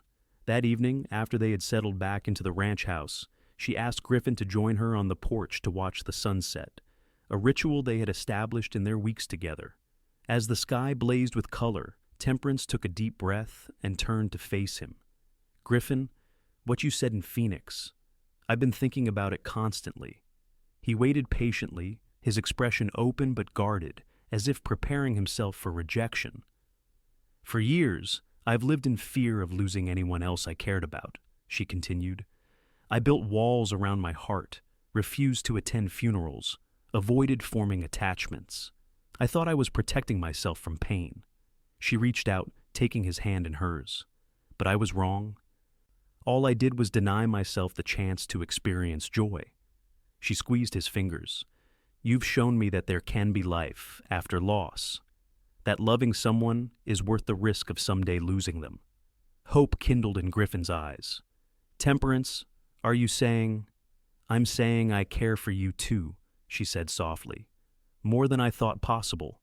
That evening, after they had settled back into the ranch house, she asked Griffin to join her on the porch to watch the sunset, a ritual they had established in their weeks together. As the sky blazed with color, Temperance took a deep breath and turned to face him. Griffin, what you said in Phoenix, I've been thinking about it constantly. He waited patiently, his expression open but guarded, as if preparing himself for rejection. For years, I've lived in fear of losing anyone else I cared about, she continued. I built walls around my heart, refused to attend funerals, avoided forming attachments. I thought I was protecting myself from pain. She reached out, taking his hand in hers. But I was wrong. All I did was deny myself the chance to experience joy. She squeezed his fingers. You've shown me that there can be life after loss, that loving someone is worth the risk of someday losing them. Hope kindled in Griffin's eyes. Temperance, are you saying? I'm saying I care for you too, she said softly. More than I thought possible,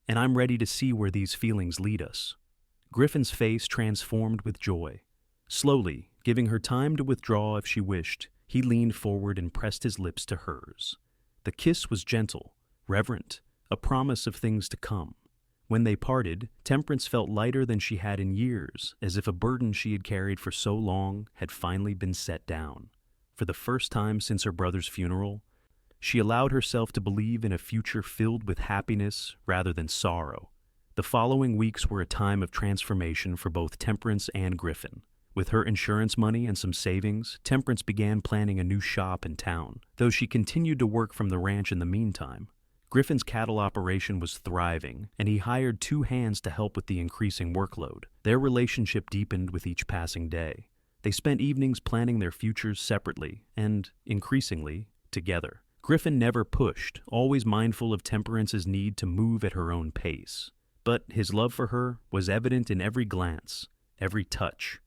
and I'm ready to see where these feelings lead us. Griffin's face transformed with joy. Slowly, giving her time to withdraw if she wished, he leaned forward and pressed his lips to hers. The kiss was gentle, reverent, a promise of things to come. When they parted, Temperance felt lighter than she had in years, as if a burden she had carried for so long had finally been set down. For the first time since her brother's funeral, she allowed herself to believe in a future filled with happiness rather than sorrow. The following weeks were a time of transformation for both Temperance and Griffin. With her insurance money and some savings, Temperance began planning a new shop in town, though she continued to work from the ranch in the meantime. Griffin's cattle operation was thriving, and he hired 2 hands to help with the increasing workload. Their relationship deepened with each passing day. They spent evenings planning their futures separately and, increasingly, together. Griffin never pushed, always mindful of Temperance's need to move at her own pace. But his love for her was evident in every glance, every touch.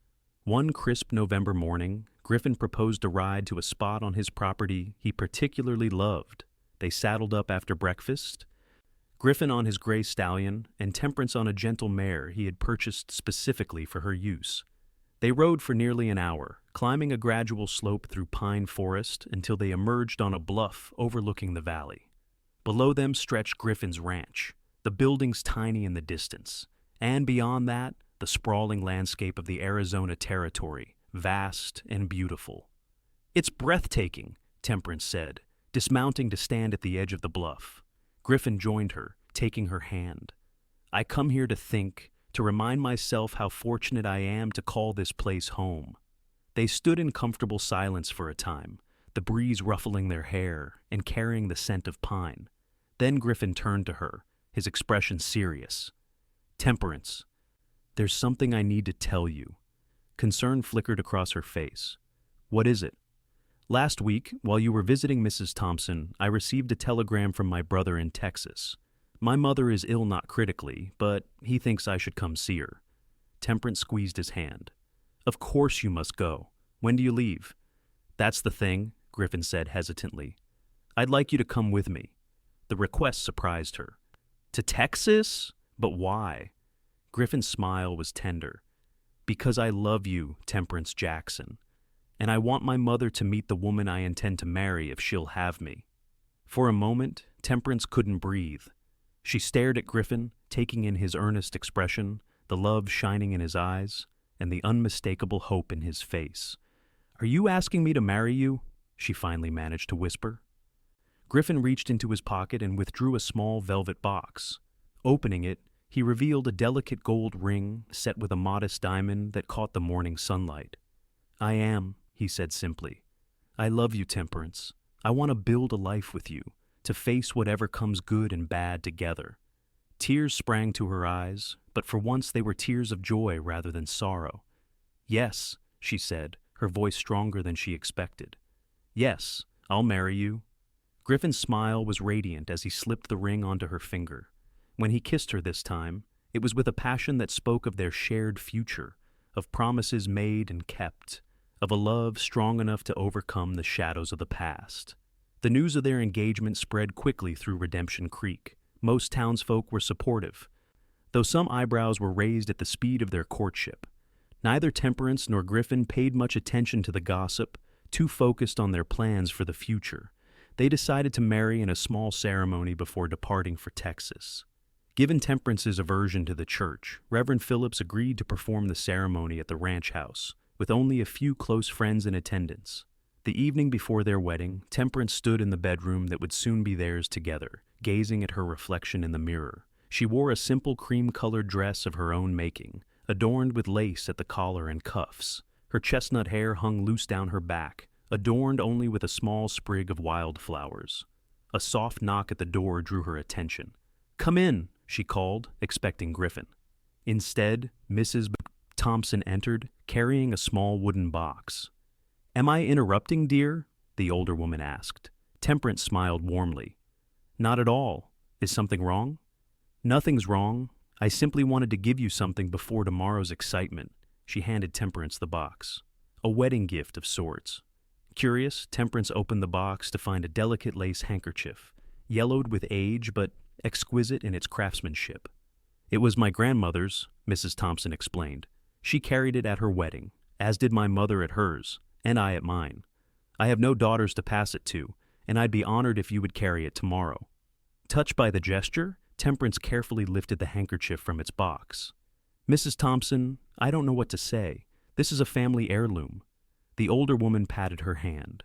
One crisp November morning, Griffin proposed a ride to a spot on his property he particularly loved. They saddled up after breakfast, Griffin on his gray stallion and Temperance on a gentle mare he had purchased specifically for her use. They rode for nearly an hour, climbing a gradual slope through pine forest until they emerged on a bluff overlooking the valley. Below them stretched Griffin's ranch, the buildings tiny in the distance, and beyond that, the sprawling landscape of the Arizona Territory, vast and beautiful. It's breathtaking, Temperance said, dismounting to stand at the edge of the bluff. Griffin joined her, taking her hand. I come here to think, to remind myself how fortunate I am to call this place home. They stood in comfortable silence for a time, the breeze ruffling their hair and carrying the scent of pine. Then Griffin turned to her, his expression serious. Temperance, there's something I need to tell you. Concern flickered across her face. What is it? Last week, while you were visiting Mrs. Thompson, I received a telegram from my brother in Texas. My mother is ill, not critically, but he thinks I should come see her. Temperance squeezed his hand. Of course you must go. When do you leave? That's the thing, Griffin said hesitantly. I'd like you to come with me. The request surprised her. To Texas? But why? Griffin's smile was tender. Because I love you, Temperance Jackson, and I want my mother to meet the woman I intend to marry if she'll have me. For a moment, Temperance couldn't breathe. She stared at Griffin, taking in his earnest expression, the love shining in his eyes, and the unmistakable hope in his face. Are you asking me to marry you? She finally managed to whisper. Griffin reached into his pocket and withdrew a small velvet box. Opening it, he revealed a delicate gold ring set with a modest diamond that caught the morning sunlight. I am, he said simply. I love you, Temperance. I want to build a life with you, to face whatever comes good and bad together. Tears sprang to her eyes, but for once they were tears of joy rather than sorrow. Yes, she said, her voice stronger than she expected. Yes, I'll marry you. Griffin's smile was radiant as he slipped the ring onto her finger. When he kissed her this time, it was with a passion that spoke of their shared future, of promises made and kept, of a love strong enough to overcome the shadows of the past. The news of their engagement spread quickly through Redemption Creek. Most townsfolk were supportive, though some eyebrows were raised at the speed of their courtship. Neither Temperance nor Griffin paid much attention to the gossip, too focused on their plans for the future. They decided to marry in a small ceremony before departing for Texas. Given Temperance's aversion to the church, Reverend Phillips agreed to perform the ceremony at the ranch house, with only a few close friends in attendance. The evening before their wedding, Temperance stood in the bedroom that would soon be theirs together, gazing at her reflection in the mirror. She wore a simple cream-colored dress of her own making, adorned with lace at the collar and cuffs. Her chestnut hair hung loose down her back, adorned only with a small sprig of wildflowers. A soft knock at the door drew her attention. Come in, she called, expecting Griffin. Instead, Mrs. Thompson entered, carrying a small wooden box. Am I interrupting, dear? The older woman asked. Temperance smiled warmly. Not at all. Is something wrong? Nothing's wrong. I simply wanted to give you something before tomorrow's excitement. She handed Temperance the box. A wedding gift of sorts. Curious, Temperance opened the box to find a delicate lace handkerchief, yellowed with age but exquisite in its craftsmanship. It was my grandmother's, Mrs. Thompson explained. She carried it at her wedding, as did my mother at hers, and I at mine. I have no daughters to pass it to, and I'd be honored if you would carry it tomorrow. Touched by the gesture, Temperance carefully lifted the handkerchief from its box. Mrs. Thompson, I don't know what to say. This is a family heirloom. The older woman patted her hand.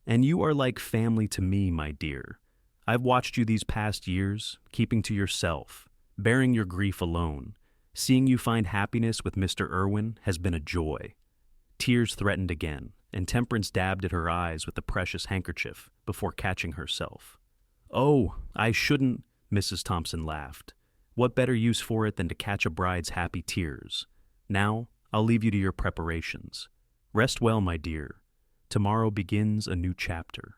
And you are like family to me, my dear. I've watched you these past years, keeping to yourself, bearing your grief alone. Seeing you find happiness with Mr. Irwin has been a joy. Tears threatened again, and Temperance dabbed at her eyes with the precious handkerchief before catching herself. Oh, I shouldn't, Mrs. Thompson laughed. What better use for it than to catch a bride's happy tears? Now, I'll leave you to your preparations. Rest well, my dear. Tomorrow begins a new chapter.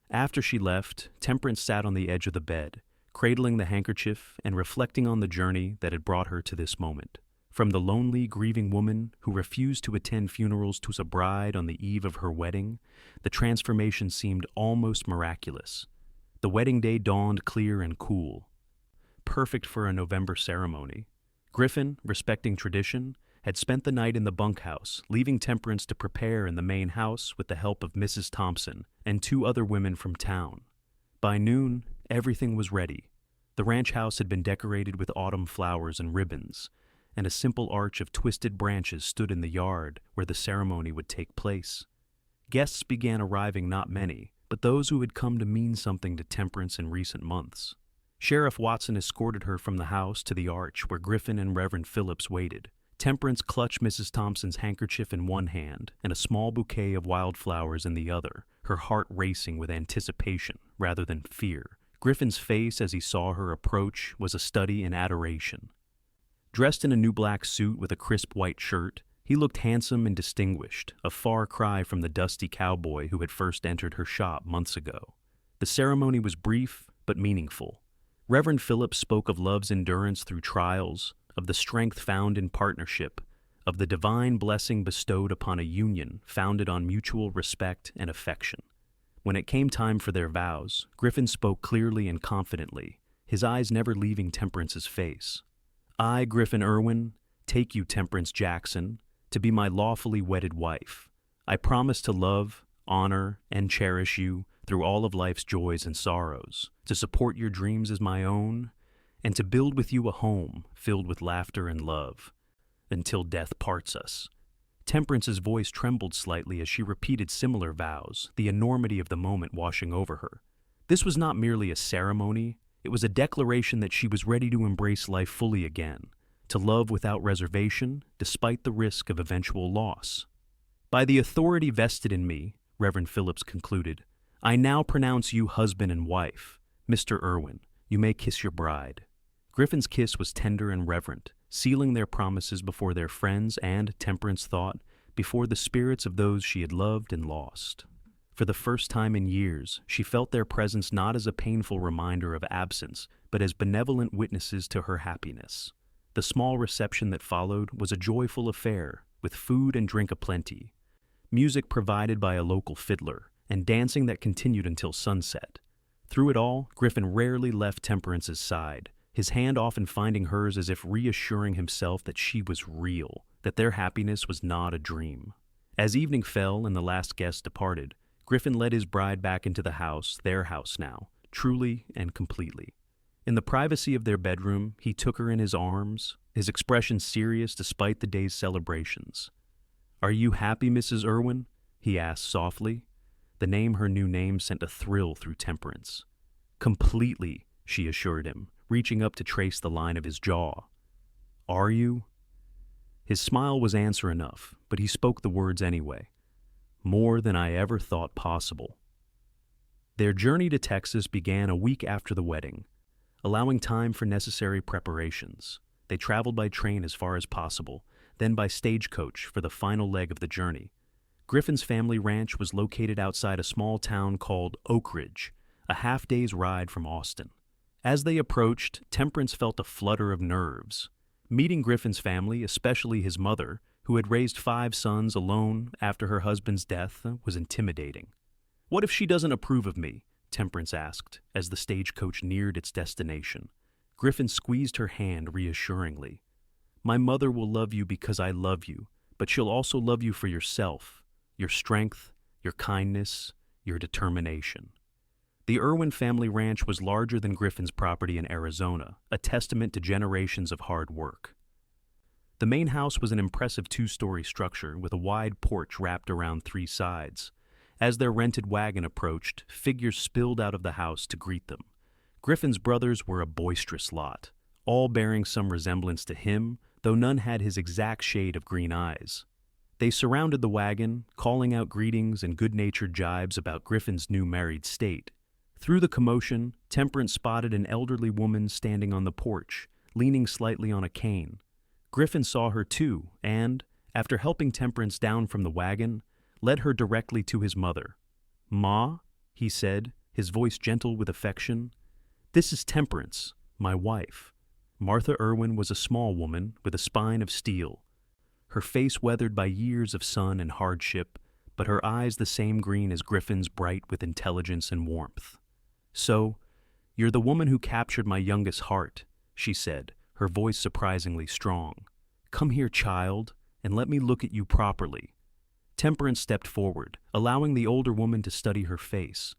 After she left, Temperance sat on the edge of the bed, cradling the handkerchief and reflecting on the journey that had brought her to this moment. From the lonely, grieving woman who refused to attend funerals to a bride on the eve of her wedding, the transformation seemed almost miraculous. The wedding day dawned clear and cool, perfect for a November ceremony. Griffin, respecting tradition, had spent the night in the bunkhouse, leaving Temperance to prepare in the main house with the help of Mrs. Thompson and 2 other women from town. By noon, everything was ready. The ranch house had been decorated with autumn flowers and ribbons, and a simple arch of twisted branches stood in the yard where the ceremony would take place. Guests began arriving, not many, but those who had come to mean something to Temperance in recent months. Sheriff Watson escorted her from the house to the arch where Griffin and Reverend Phillips waited. Temperance clutched Mrs. Thompson's handkerchief in one hand and a small bouquet of wildflowers in the other, her heart racing with anticipation rather than fear. Griffin's face as he saw her approach was a study in adoration. Dressed in a new black suit with a crisp white shirt, he looked handsome and distinguished, a far cry from the dusty cowboy who had first entered her shop months ago. The ceremony was brief but meaningful. Reverend Phillips spoke of love's endurance through trials, of the strength found in partnership, of the divine blessing bestowed upon a union founded on mutual respect and affection. When it came time for their vows, Griffin spoke clearly and confidently, his eyes never leaving Temperance's face. I, Griffin Irwin, take you, Temperance Jackson, to be my lawfully wedded wife. I promise to love, honor, and cherish you through all of life's joys and sorrows, to support your dreams as my own, and to build with you a home filled with laughter and love, until death parts us. Temperance's voice trembled slightly as she repeated similar vows, the enormity of the moment washing over her. This was not merely a ceremony, it was a declaration that she was ready to embrace life fully again, to love without reservation, despite the risk of eventual loss. By the authority vested in me, Reverend Phillips concluded, I now pronounce you husband and wife. Mr. Irwin, you may kiss your bride. Griffin's kiss was tender and reverent, sealing their promises before their friends and, Temperance thought, before the spirits of those she had loved and lost. For the first time in years, she felt their presence not as a painful reminder of absence, but as benevolent witnesses to her happiness. The small reception that followed was a joyful affair, with food and drink aplenty, music provided by a local fiddler, and dancing that continued until sunset. Through it all, Griffin rarely left Temperance's side, his hand often finding hers as if reassuring himself that she was real, that their happiness was not a dream. As evening fell and the last guest departed, Griffin led his bride back into the house, their house now, truly and completely. In the privacy of their bedroom, he took her in his arms, his expression serious despite the day's celebrations. Are you happy, Mrs. Irwin? He asked softly. The name, her new name, sent a thrill through Temperance. Completely, she assured him, reaching up to trace the line of his jaw. Are you? His smile was answer enough, but he spoke the words anyway. More than I ever thought possible. Their journey to Texas began a week after the wedding, allowing time for necessary preparations. They traveled by train as far as possible, then by stagecoach for the final leg of the journey. Griffin's family ranch was located outside a small town called Oak Ridge, a half-day's ride from Austin. As they approached, Temperance felt a flutter of nerves. Meeting Griffin's family, especially his mother, who had raised 5 sons alone after her husband's death, was intimidating. What if she doesn't approve of me? Temperance asked, as the stagecoach neared its destination. Griffin squeezed her hand reassuringly. My mother will love you because I love you, but she'll also love you for yourself, your strength, your kindness, your determination. The Irwin family ranch was larger than Griffin's property in Arizona, a testament to generations of hard work. The main house was an impressive 2-story structure with a wide porch wrapped around 3 sides. As their rented wagon approached, figures spilled out of the house to greet them. Griffin's brothers were a boisterous lot, all bearing some resemblance to him, though none had his exact shade of green eyes. They surrounded the wagon, calling out greetings and good-natured jibes about Griffin's new married state. Through the commotion, Temperance spotted an elderly woman standing on the porch, leaning slightly on a cane. Griffin saw her too, and, after helping Temperance down from the wagon, led her directly to his mother. Ma, he said, his voice gentle with affection, this is Temperance, my wife. Martha Irwin was a small woman with a spine of steel, her face weathered by years of sun and hardship, but her eyes the same green as Griffin's, bright with intelligence and warmth. So, you're the woman who captured my youngest heart, she said, her voice surprisingly strong. Come here, child, and let me look at you properly. Temperance stepped forward, allowing the older woman to study her face.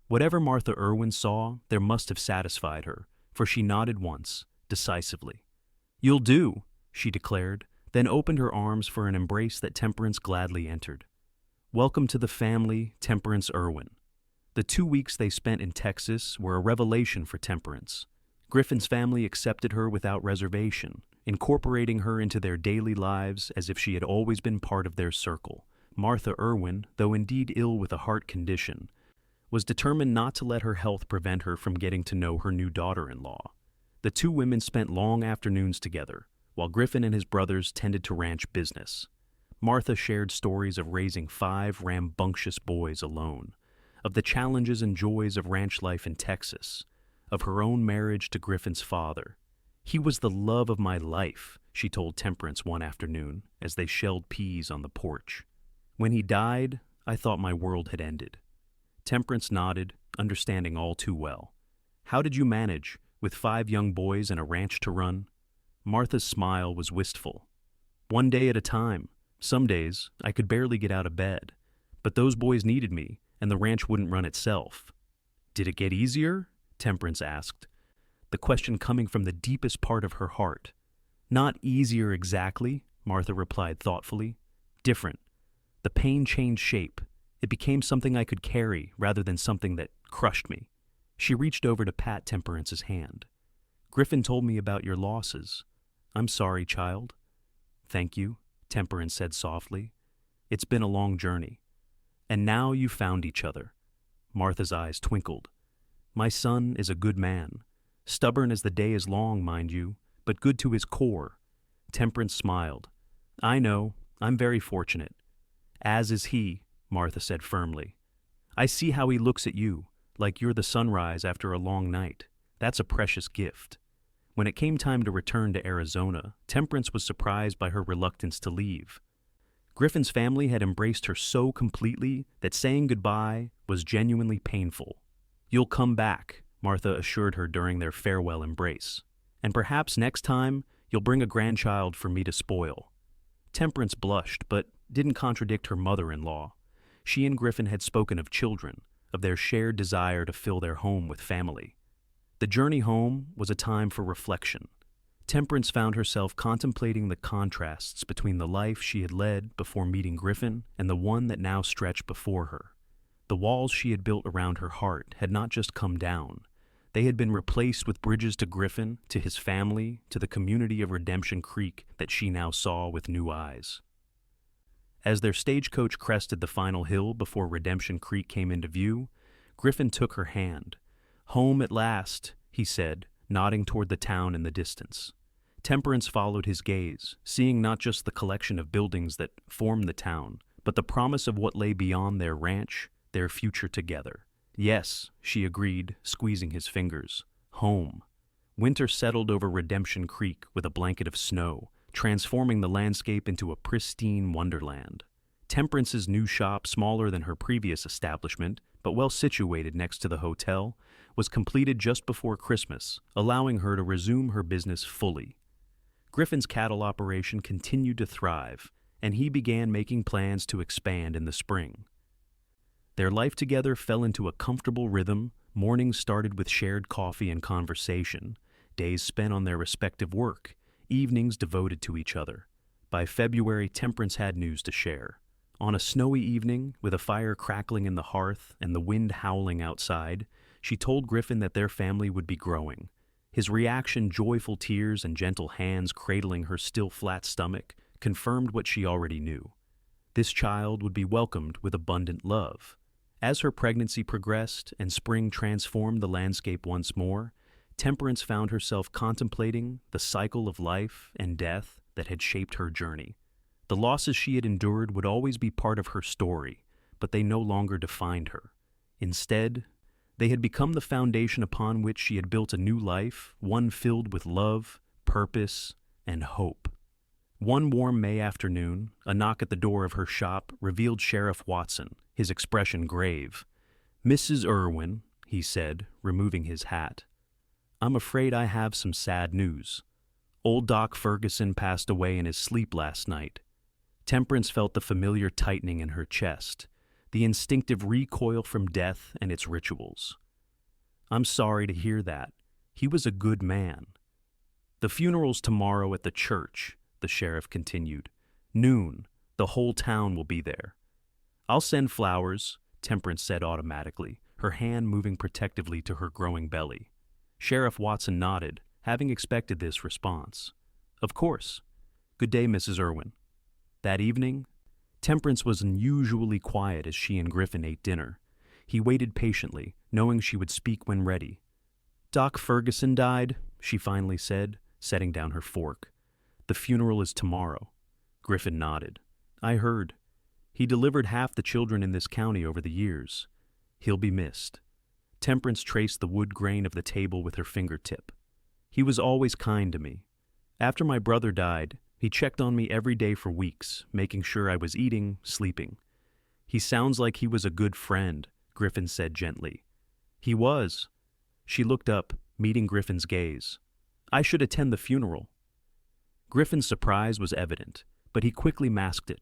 Whatever Martha Irwin saw, there must have satisfied her, for she nodded once, decisively. You'll do, she declared, then opened her arms for an embrace that Temperance gladly entered. Welcome to the family, Temperance Irwin. The 2 weeks they spent in Texas were a revelation for Temperance. Griffin's family accepted her without reservation, incorporating her into their daily lives as if she had always been part of their circle. Martha Irwin, though indeed ill with a heart condition, was determined not to let her health prevent her from getting to know her new daughter-in-law. The two women spent long afternoons together, while Griffin and his brothers tended to ranch business. Martha shared stories of raising 5 rambunctious boys alone, of the challenges and joys of ranch life in Texas, of her own marriage to Griffin's father. "He was the love of my life," she told Temperance one afternoon as they shelled peas on the porch. "When he died, I thought my world had ended." Temperance nodded, understanding all too well. "How did you manage, with 5 young boys and a ranch to run?" Martha's smile was wistful. "One day at a time. Some days, I could barely get out of bed. But those boys needed me, and the ranch wouldn't run itself." "Did it get easier?" Temperance asked, the question coming from the deepest part of her heart. "Not easier exactly," Martha replied thoughtfully. "Different. The pain changed shape. It became something I could carry rather than something that crushed me." She reached over to pat Temperance's hand. "Griffin told me about your losses. I'm sorry, child." "Thank you," Temperance said softly. "It's been a long journey. And now you found each other." Martha's eyes twinkled. "My son is a good man. Stubborn as the day is long, mind you, but good to his core." Temperance smiled. "I know. I'm very fortunate." "As is he," Martha said firmly. "I see how he looks at you, like you're the sunrise after a long night. That's a precious gift." When it came time to return to Arizona, Temperance was surprised by her reluctance to leave. Griffin's family had embraced her so completely that saying goodbye was genuinely painful. "You'll come back," Martha assured her during their farewell embrace. "And perhaps next time you'll bring a grandchild for me to spoil." Temperance blushed, but didn't contradict her mother-in-law. She and Griffin had spoken of children, of their shared desire to fill their home with family. The journey home was a time for reflection. Temperance found herself contemplating the contrasts between the life she had led before meeting Griffin and the one that now stretched before her. The walls she had built around her heart had not just come down. They had been replaced with bridges to Griffin, to his family, to the community of Redemption Creek that she now saw with new eyes. As their stagecoach crested the final hill before Redemption Creek came into view, Griffin took her hand. "Home at last," he said, nodding toward the town in the distance. Temperance followed his gaze, seeing not just the collection of buildings that formed the town, but the promise of what lay beyond their ranch, their future together. "Yes," she agreed, squeezing his fingers. "Home." Winter settled over Redemption Creek with a blanket of snow, transforming the landscape into a pristine wonderland. Temperance's new shop, smaller than her previous establishment, but well situated next to the hotel, was completed just before Christmas, allowing her to resume her business fully. Griffin's cattle operation continued to thrive, and he began making plans to expand in the spring. Their life together fell into a comfortable rhythm. Mornings started with shared coffee and conversation, days spent on their respective work, evenings devoted to each other. By February, Temperance had news to share. On a snowy evening, with a fire crackling in the hearth and the wind howling outside, she told Griffin that their family would be growing. His reaction, joyful tears and gentle hands cradling her still flat stomach, confirmed what she already knew. This child would be welcomed with abundant love. As her pregnancy progressed and spring transformed the landscape once more, Temperance found herself contemplating the cycle of life and death that had shaped her journey. The losses she had endured would always be part of her story, but they no longer defined her. Instead, they had become the foundation upon which she had built a new life, one filled with love, purpose, and hope. One warm May afternoon, a knock at the door of her shop revealed Sheriff Watson, his expression grave. "Mrs. Irwin," he said, removing his hat. "I'm afraid I have some sad news. Old Doc Ferguson passed away in his sleep last night." Temperance felt the familiar tightening in her chest, the instinctive recoil from death and its rituals. "I'm sorry to hear that. He was a good man." "The funeral's tomorrow at the church," the sheriff continued. "Noon. The whole town will be there." "I'll send flowers," Temperance said automatically, her hand moving protectively to her growing belly. Sheriff Watson nodded, having expected this response. "Of course. Good day, Mrs. Irwin." That evening, Temperance was unusually quiet as she and Griffin ate dinner. He waited patiently, knowing she would speak when ready. "Doc Ferguson died," she finally said, setting down her fork. "The funeral is tomorrow." Griffin nodded. "I heard. He delivered half the children in this county over the years. He'll be missed." Temperance traced the wood grain of the table with her fingertip. "He was always kind to me. After my brother died, he checked on me every day for weeks, making sure I was eating, sleeping. He sounds like he was a good friend," Griffin said gently. "He was." She looked up, meeting Griffin's gaze. "I should attend the funeral." Griffin's surprise was evident, but he quickly masked it.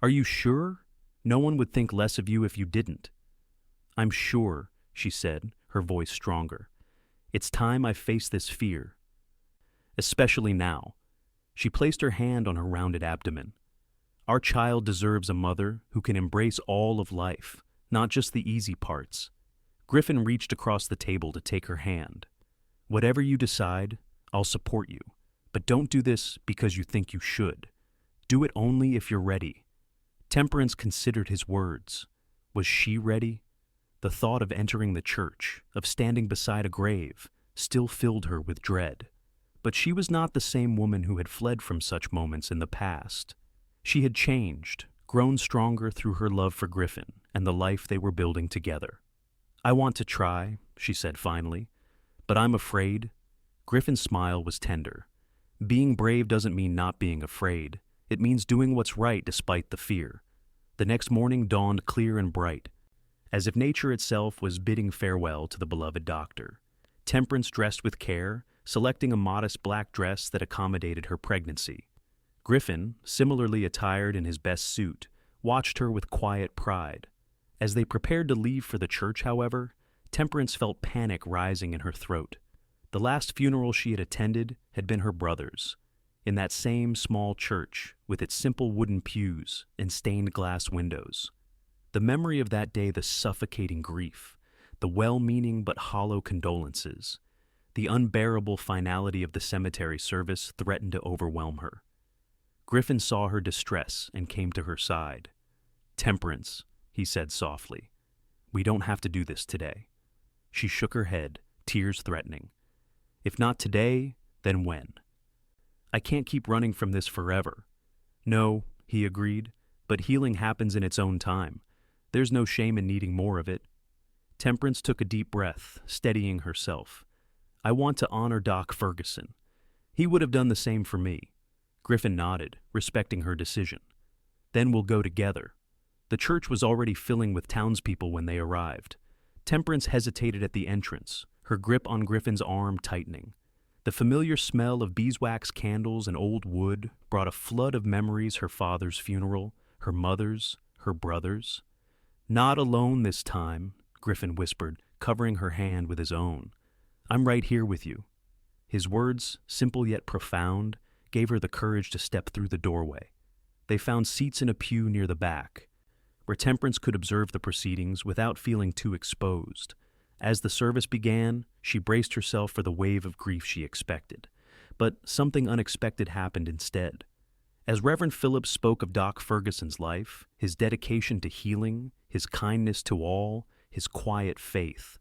"Are you sure? No one would think less of you if you didn't." "I'm sure," she said, her voice stronger. "It's time I face this fear. Especially now." She placed her hand on her rounded abdomen. "Our child deserves a mother who can embrace all of life, not just the easy parts." Griffin reached across the table to take her hand. "Whatever you decide, I'll support you. But don't do this because you think you should. Do it only if you're ready." Temperance considered his words. Was she ready? The thought of entering the church, of standing beside a grave, still filled her with dread. But she was not the same woman who had fled from such moments in the past. She had changed, grown stronger through her love for Griffin and the life they were building together. "I want to try," she said finally, "but I'm afraid." Griffin's smile was tender. "Being brave doesn't mean not being afraid. It means doing what's right despite the fear." The next morning dawned clear and bright, as if nature itself was bidding farewell to the beloved doctor. Temperance dressed with care, selecting a modest black dress that accommodated her pregnancy. Griffin, similarly attired in his best suit, watched her with quiet pride. As they prepared to leave for the church, however, Temperance felt panic rising in her throat. The last funeral she had attended had been her brother's, in that same small church with its simple wooden pews and stained glass windows. The memory of that day, the suffocating grief, the well-meaning but hollow condolences, the unbearable finality of the cemetery service threatened to overwhelm her. Griffin saw her distress and came to her side. "Temperance," he said softly, "we don't have to do this today." She shook her head, tears threatening. "If not today, then when?" "I can't keep running from this forever." "No," he agreed, "but healing happens in its own time. There's no shame in needing more of it." Temperance took a deep breath, steadying herself. "I want to honor Doc Ferguson. He would have done the same for me." Griffin nodded, respecting her decision. "Then we'll go together." The church was already filling with townspeople when they arrived. Temperance hesitated at the entrance, her grip on Griffin's arm tightening. The familiar smell of beeswax candles and old wood brought a flood of memories: her father's funeral, her mother's, her brother's. "Not alone this time," Griffin whispered, covering her hand with his own. "I'm right here with you." His words, simple yet profound, gave her the courage to step through the doorway. They found seats in a pew near the back, where Temperance could observe the proceedings without feeling too exposed. As the service began, she braced herself for the wave of grief she expected. But something unexpected happened instead. As Reverend Phillips spoke of Doc Ferguson's life, his dedication to healing, his kindness to all, his quiet faith,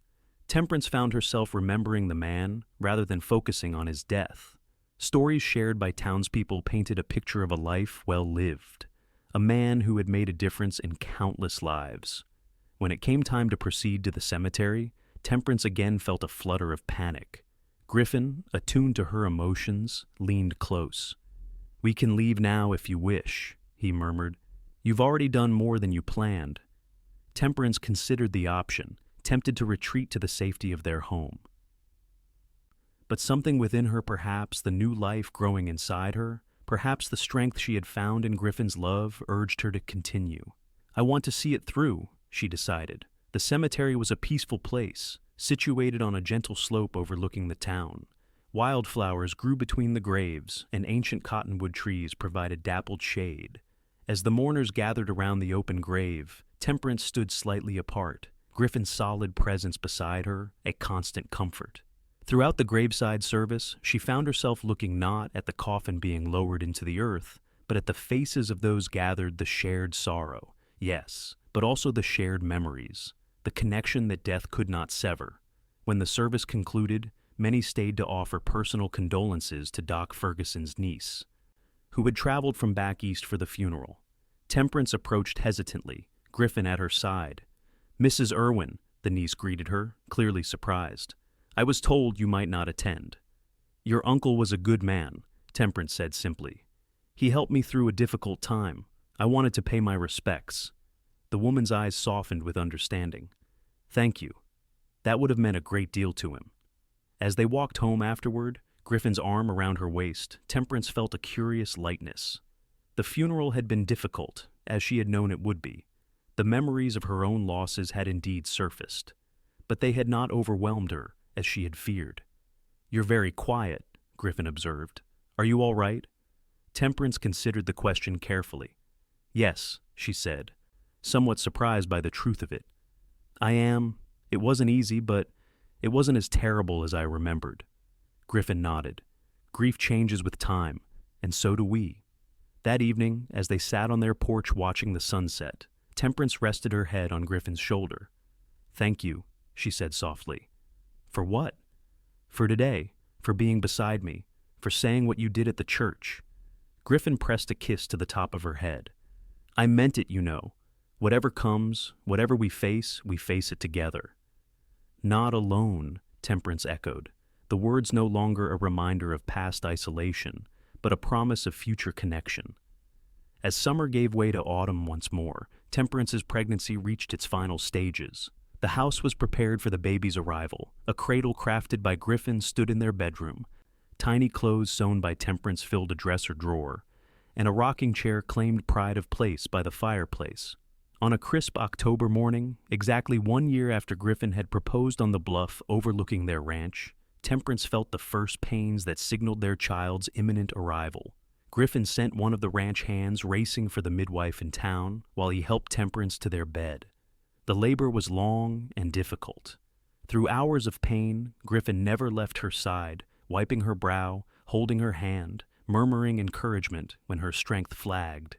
Temperance found herself remembering the man rather than focusing on his death. Stories shared by townspeople painted a picture of a life well lived, a man who had made a difference in countless lives. When it came time to proceed to the cemetery, Temperance again felt a flutter of panic. Griffin, attuned to her emotions, leaned close. "We can leave now if you wish," he murmured. "You've already done more than you planned." Temperance considered the option, tempted to retreat to the safety of their home. But something within her, perhaps the new life growing inside her, perhaps the strength she had found in Griffin's love, urged her to continue. "I want to see it through," she decided. The cemetery was a peaceful place, situated on a gentle slope overlooking the town. Wildflowers grew between the graves, and ancient cottonwood trees provided dappled shade. As the mourners gathered around the open grave, Temperance stood slightly apart, Griffin's solid presence beside her, a constant comfort. Throughout the graveside service, she found herself looking not at the coffin being lowered into the earth, but at the faces of those gathered, the shared sorrow, yes, but also the shared memories, the connection that death could not sever. When the service concluded, many stayed to offer personal condolences to Doc Ferguson's niece, who had traveled from back east for the funeral. Temperance approached hesitantly, Griffin at her side. "Mrs. Irwin," the niece greeted her, clearly surprised. "I was told you might not attend." "Your uncle was a good man," Temperance said simply. "He helped me through a difficult time. I wanted to pay my respects." The woman's eyes softened with understanding. "Thank you. That would have meant a great deal to him." As they walked home afterward, Griffin's arm around her waist, Temperance felt a curious lightness. The funeral had been difficult, as she had known it would be. The memories of her own losses had indeed surfaced, but they had not overwhelmed her, as she had feared. "You're very quiet," Griffin observed. "Are you all right?" Temperance considered the question carefully. "Yes," she said, somewhat surprised by the truth of it. "I am. It wasn't easy, but it wasn't as terrible as I remembered." Griffin nodded. "Grief changes with time, and so do we." That evening, as they sat on their porch watching the sunset, Temperance rested her head on Griffin's shoulder. "Thank you," she said softly. "For what?" "For today, for being beside me, for saying what you did at the church." Griffin pressed a kiss to the top of her head. "I meant it, you know. Whatever comes, whatever we face it together." "Not alone," Temperance echoed, the words no longer a reminder of past isolation, but a promise of future connection. As summer gave way to autumn once more, Temperance's pregnancy reached its final stages. The house was prepared for the baby's arrival. A cradle crafted by Griffin stood in their bedroom. Tiny clothes sewn by Temperance filled a dresser drawer, and a rocking chair claimed pride of place by the fireplace. On a crisp October morning, exactly 1 year after Griffin had proposed on the bluff overlooking their ranch, Temperance felt the first pains that signaled their child's imminent arrival. Griffin sent one of the ranch hands racing for the midwife in town while he helped Temperance to their bed. The labor was long and difficult. Through hours of pain, Griffin never left her side, wiping her brow, holding her hand, murmuring encouragement when her strength flagged.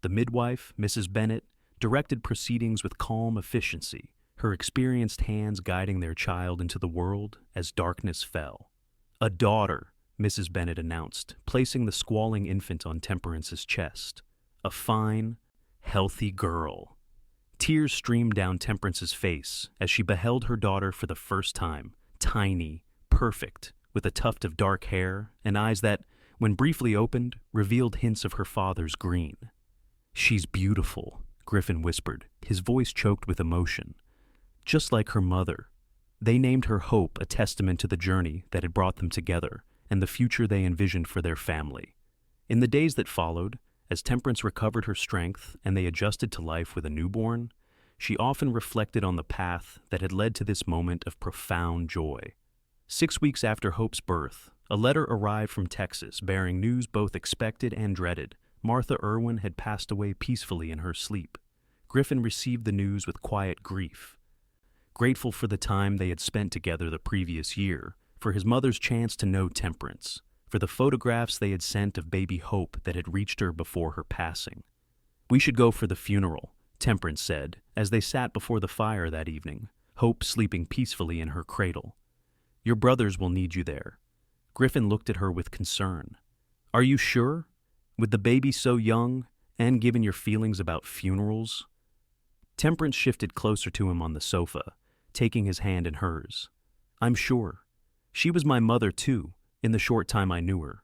The midwife, Mrs. Bennett, directed proceedings with calm efficiency, her experienced hands guiding their child into the world as darkness fell. "A daughter," Mrs. Bennett announced, placing the squalling infant on Temperance's chest. "A fine, healthy girl." Tears streamed down Temperance's face as she beheld her daughter for the first time, tiny, perfect, with a tuft of dark hair and eyes that, when briefly opened, revealed hints of her father's green. "She's beautiful," Griffin whispered, his voice choked with emotion. "Just like her mother." They named her Hope, a testament to the journey that had brought them together and the future they envisioned for their family. In the days that followed, as Temperance recovered her strength and they adjusted to life with a newborn, she often reflected on the path that had led to this moment of profound joy. 6 weeks after Hope's birth, a letter arrived from Texas bearing news both expected and dreaded. Martha Irwin had passed away peacefully in her sleep. Griffin received the news with quiet grief. Grateful for the time they had spent together the previous year, for his mother's chance to know Temperance, for the photographs they had sent of baby Hope that had reached her before her passing. "We should go for the funeral," Temperance said, as they sat before the fire that evening, Hope sleeping peacefully in her cradle. "Your brothers will need you there." Griffin looked at her with concern. "Are you sure? With the baby so young, and given your feelings about funerals?" Temperance shifted closer to him on the sofa, taking his hand in hers. "I'm sure. She was my mother, too, in the short time I knew her.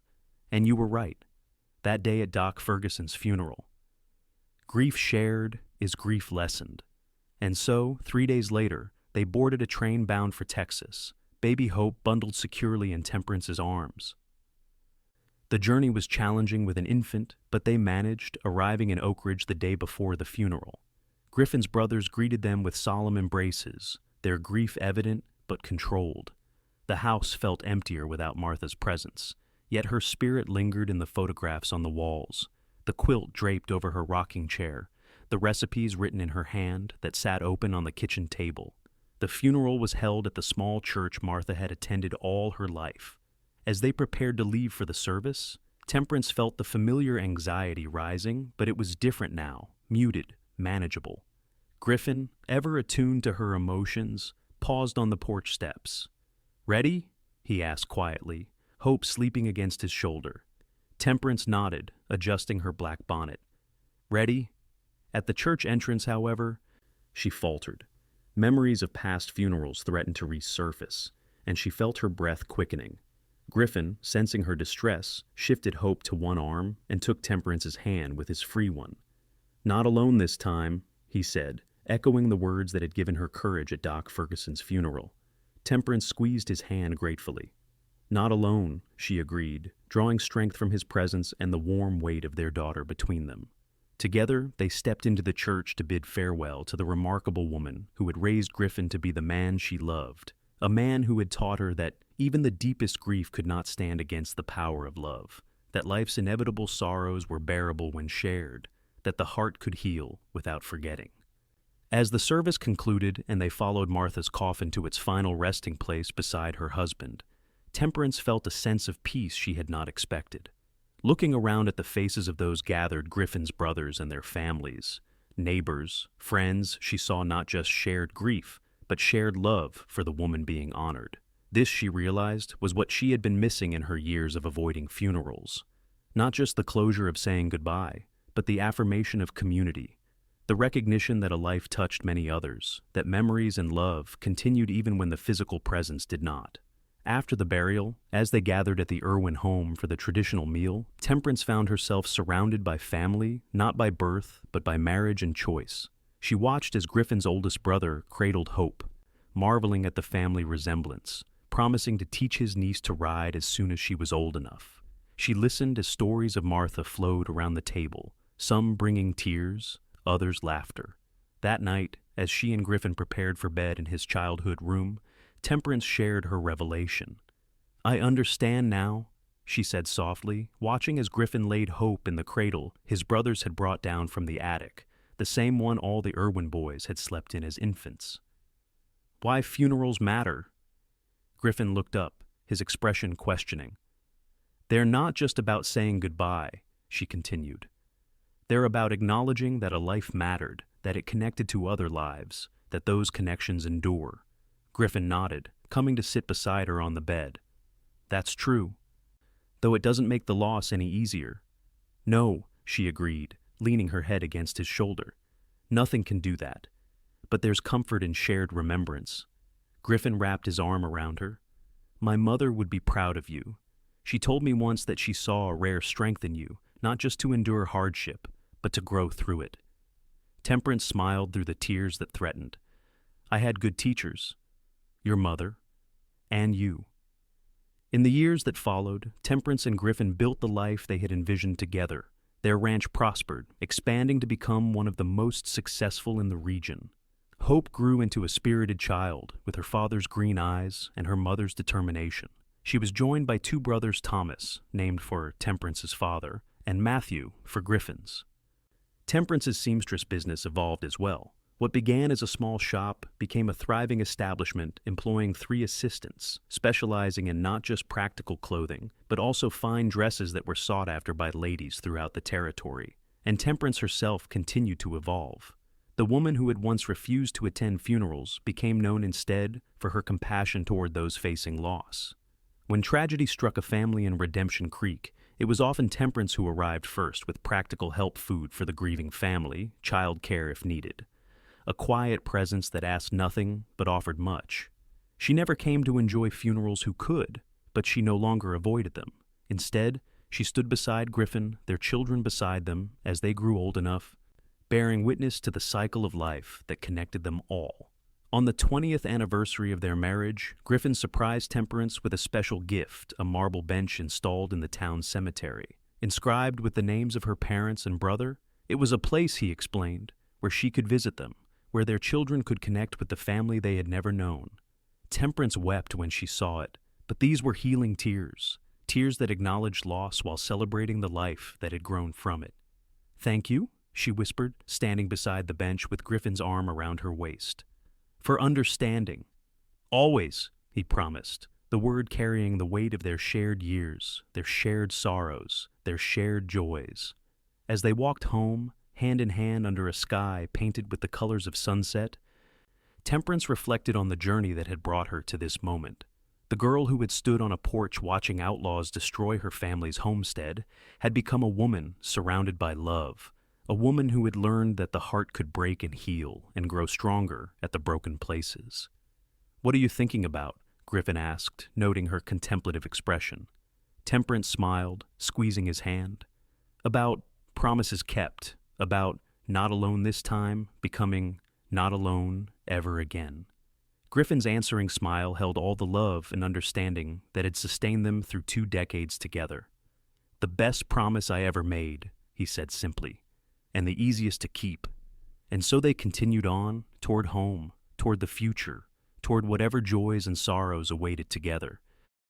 And you were right. That day at Doc Ferguson's funeral. Grief shared is grief lessened." And so, 3 days later, they boarded a train bound for Texas, baby Hope bundled securely in Temperance's arms. The journey was challenging with an infant, but they managed, arriving in Oak Ridge the day before the funeral. Griffin's brothers greeted them with solemn embraces, their grief evident but controlled. The house felt emptier without Martha's presence, yet her spirit lingered in the photographs on the walls, the quilt draped over her rocking chair, the recipes written in her hand that sat open on the kitchen table. The funeral was held at the small church Martha had attended all her life. As they prepared to leave for the service, Temperance felt the familiar anxiety rising, but it was different now, muted, manageable. Griffin, ever attuned to her emotions, paused on the porch steps. "Ready?" he asked quietly, hope sleeping against his shoulder. Temperance nodded, adjusting her black bonnet. "Ready?" At the church entrance, however, she faltered. Memories of past funerals threatened to resurface, and she felt her breath quickening. Griffin, sensing her distress, shifted hope to one arm and took Temperance's hand with his free one. "Not alone this time," he said, echoing the words that had given her courage at Doc Ferguson's funeral. Temperance squeezed his hand gratefully. "Not alone," she agreed, drawing strength from his presence and the warm weight of their daughter between them. Together, they stepped into the church to bid farewell to the remarkable woman who had raised Griffin to be the man she loved, a man who had taught her that even the deepest grief could not stand against the power of love, that life's inevitable sorrows were bearable when shared, that the heart could heal without forgetting. As the service concluded and they followed Martha's coffin to its final resting place beside her husband, Temperance felt a sense of peace she had not expected. Looking around at the faces of those gathered Griffin's brothers and their families, neighbors, friends, she saw not just shared grief, but shared love for the woman being honored. This, she realized, was what she had been missing in her years of avoiding funerals. Not just the closure of saying goodbye, but the affirmation of community, the recognition that a life touched many others, that memories and love continued even when the physical presence did not. After the burial, as they gathered at the Irwin home for the traditional meal, Temperance found herself surrounded by family, not by birth, but by marriage and choice. She watched as Griffin's oldest brother cradled hope, marveling at the family resemblance, promising to teach his niece to ride as soon as she was old enough. She listened as stories of Martha flowed around the table, some bringing tears, others laughter. That night, as she and Griffin prepared for bed in his childhood room, Temperance shared her revelation. "I understand now," she said softly, watching as Griffin laid hope in the cradle his brothers had brought down from the attic, the same one all the Irwin boys had slept in as infants. "Why funerals matter." Griffin looked up, his expression questioning. "They're not just about saying goodbye," she continued. "They're about acknowledging that a life mattered, that it connected to other lives, that those connections endure." Griffin nodded, coming to sit beside her on the bed. "That's true. Though it doesn't make the loss any easier." "No," she agreed, leaning her head against his shoulder. "Nothing can do that. But there's comfort in shared remembrance." Griffin wrapped his arm around her. "My mother would be proud of you. She told me once that she saw a rare strength in you, not just to endure hardship, but to grow through it." Temperance smiled through the tears that threatened. "I had good teachers. Your mother, and you." In the years that followed, Temperance and Griffin built the life they had envisioned together. Their ranch prospered, expanding to become one of the most successful in the region. Hope grew into a spirited child, with her father's green eyes and her mother's determination. She was joined by two brothers, Thomas, named for Temperance's father, and Matthew, for Griffin's. Temperance's seamstress business evolved as well. What began as a small shop became a thriving establishment employing 3 assistants, specializing in not just practical clothing, but also fine dresses that were sought after by ladies throughout the territory. And Temperance herself continued to evolve. The woman who had once refused to attend funerals became known instead for her compassion toward those facing loss. When tragedy struck a family in Redemption Creek, it was often Temperance who arrived first with practical help food for the grieving family, child care if needed. A quiet presence that asked nothing but offered much. She never came to enjoy funerals who could, but she no longer avoided them. Instead, she stood beside Griffin, their children beside them, as they grew old enough, bearing witness to the cycle of life that connected them all. On the 20th anniversary of their marriage, Griffin surprised Temperance with a special gift, a marble bench installed in the town cemetery. Inscribed with the names of her parents and brother, it was a place, he explained, where she could visit them, where their children could connect with the family they had never known. Temperance wept when she saw it, but these were healing tears, tears that acknowledged loss while celebrating the life that had grown from it. "Thank you," she whispered, standing beside the bench with Griffin's arm around her waist. "For understanding." "Always," he promised, the word carrying the weight of their shared years, their shared sorrows, their shared joys. As they walked home, hand in hand under a sky painted with the colors of sunset, Temperance reflected on the journey that had brought her to this moment. The girl who had stood on a porch watching outlaws destroy her family's homestead had become a woman surrounded by love, a woman who had learned that the heart could break and heal and grow stronger at the broken places. "What are you thinking about?" Griffin asked, noting her contemplative expression. Temperance smiled, squeezing his hand. "About promises kept, about not alone this time, becoming not alone ever again." Griffin's answering smile held all the love and understanding that had sustained them through 2 decades together. "The best promise I ever made," he said simply, "and the easiest to keep." And so they continued on, toward home, toward the future, toward whatever joys and sorrows awaited together.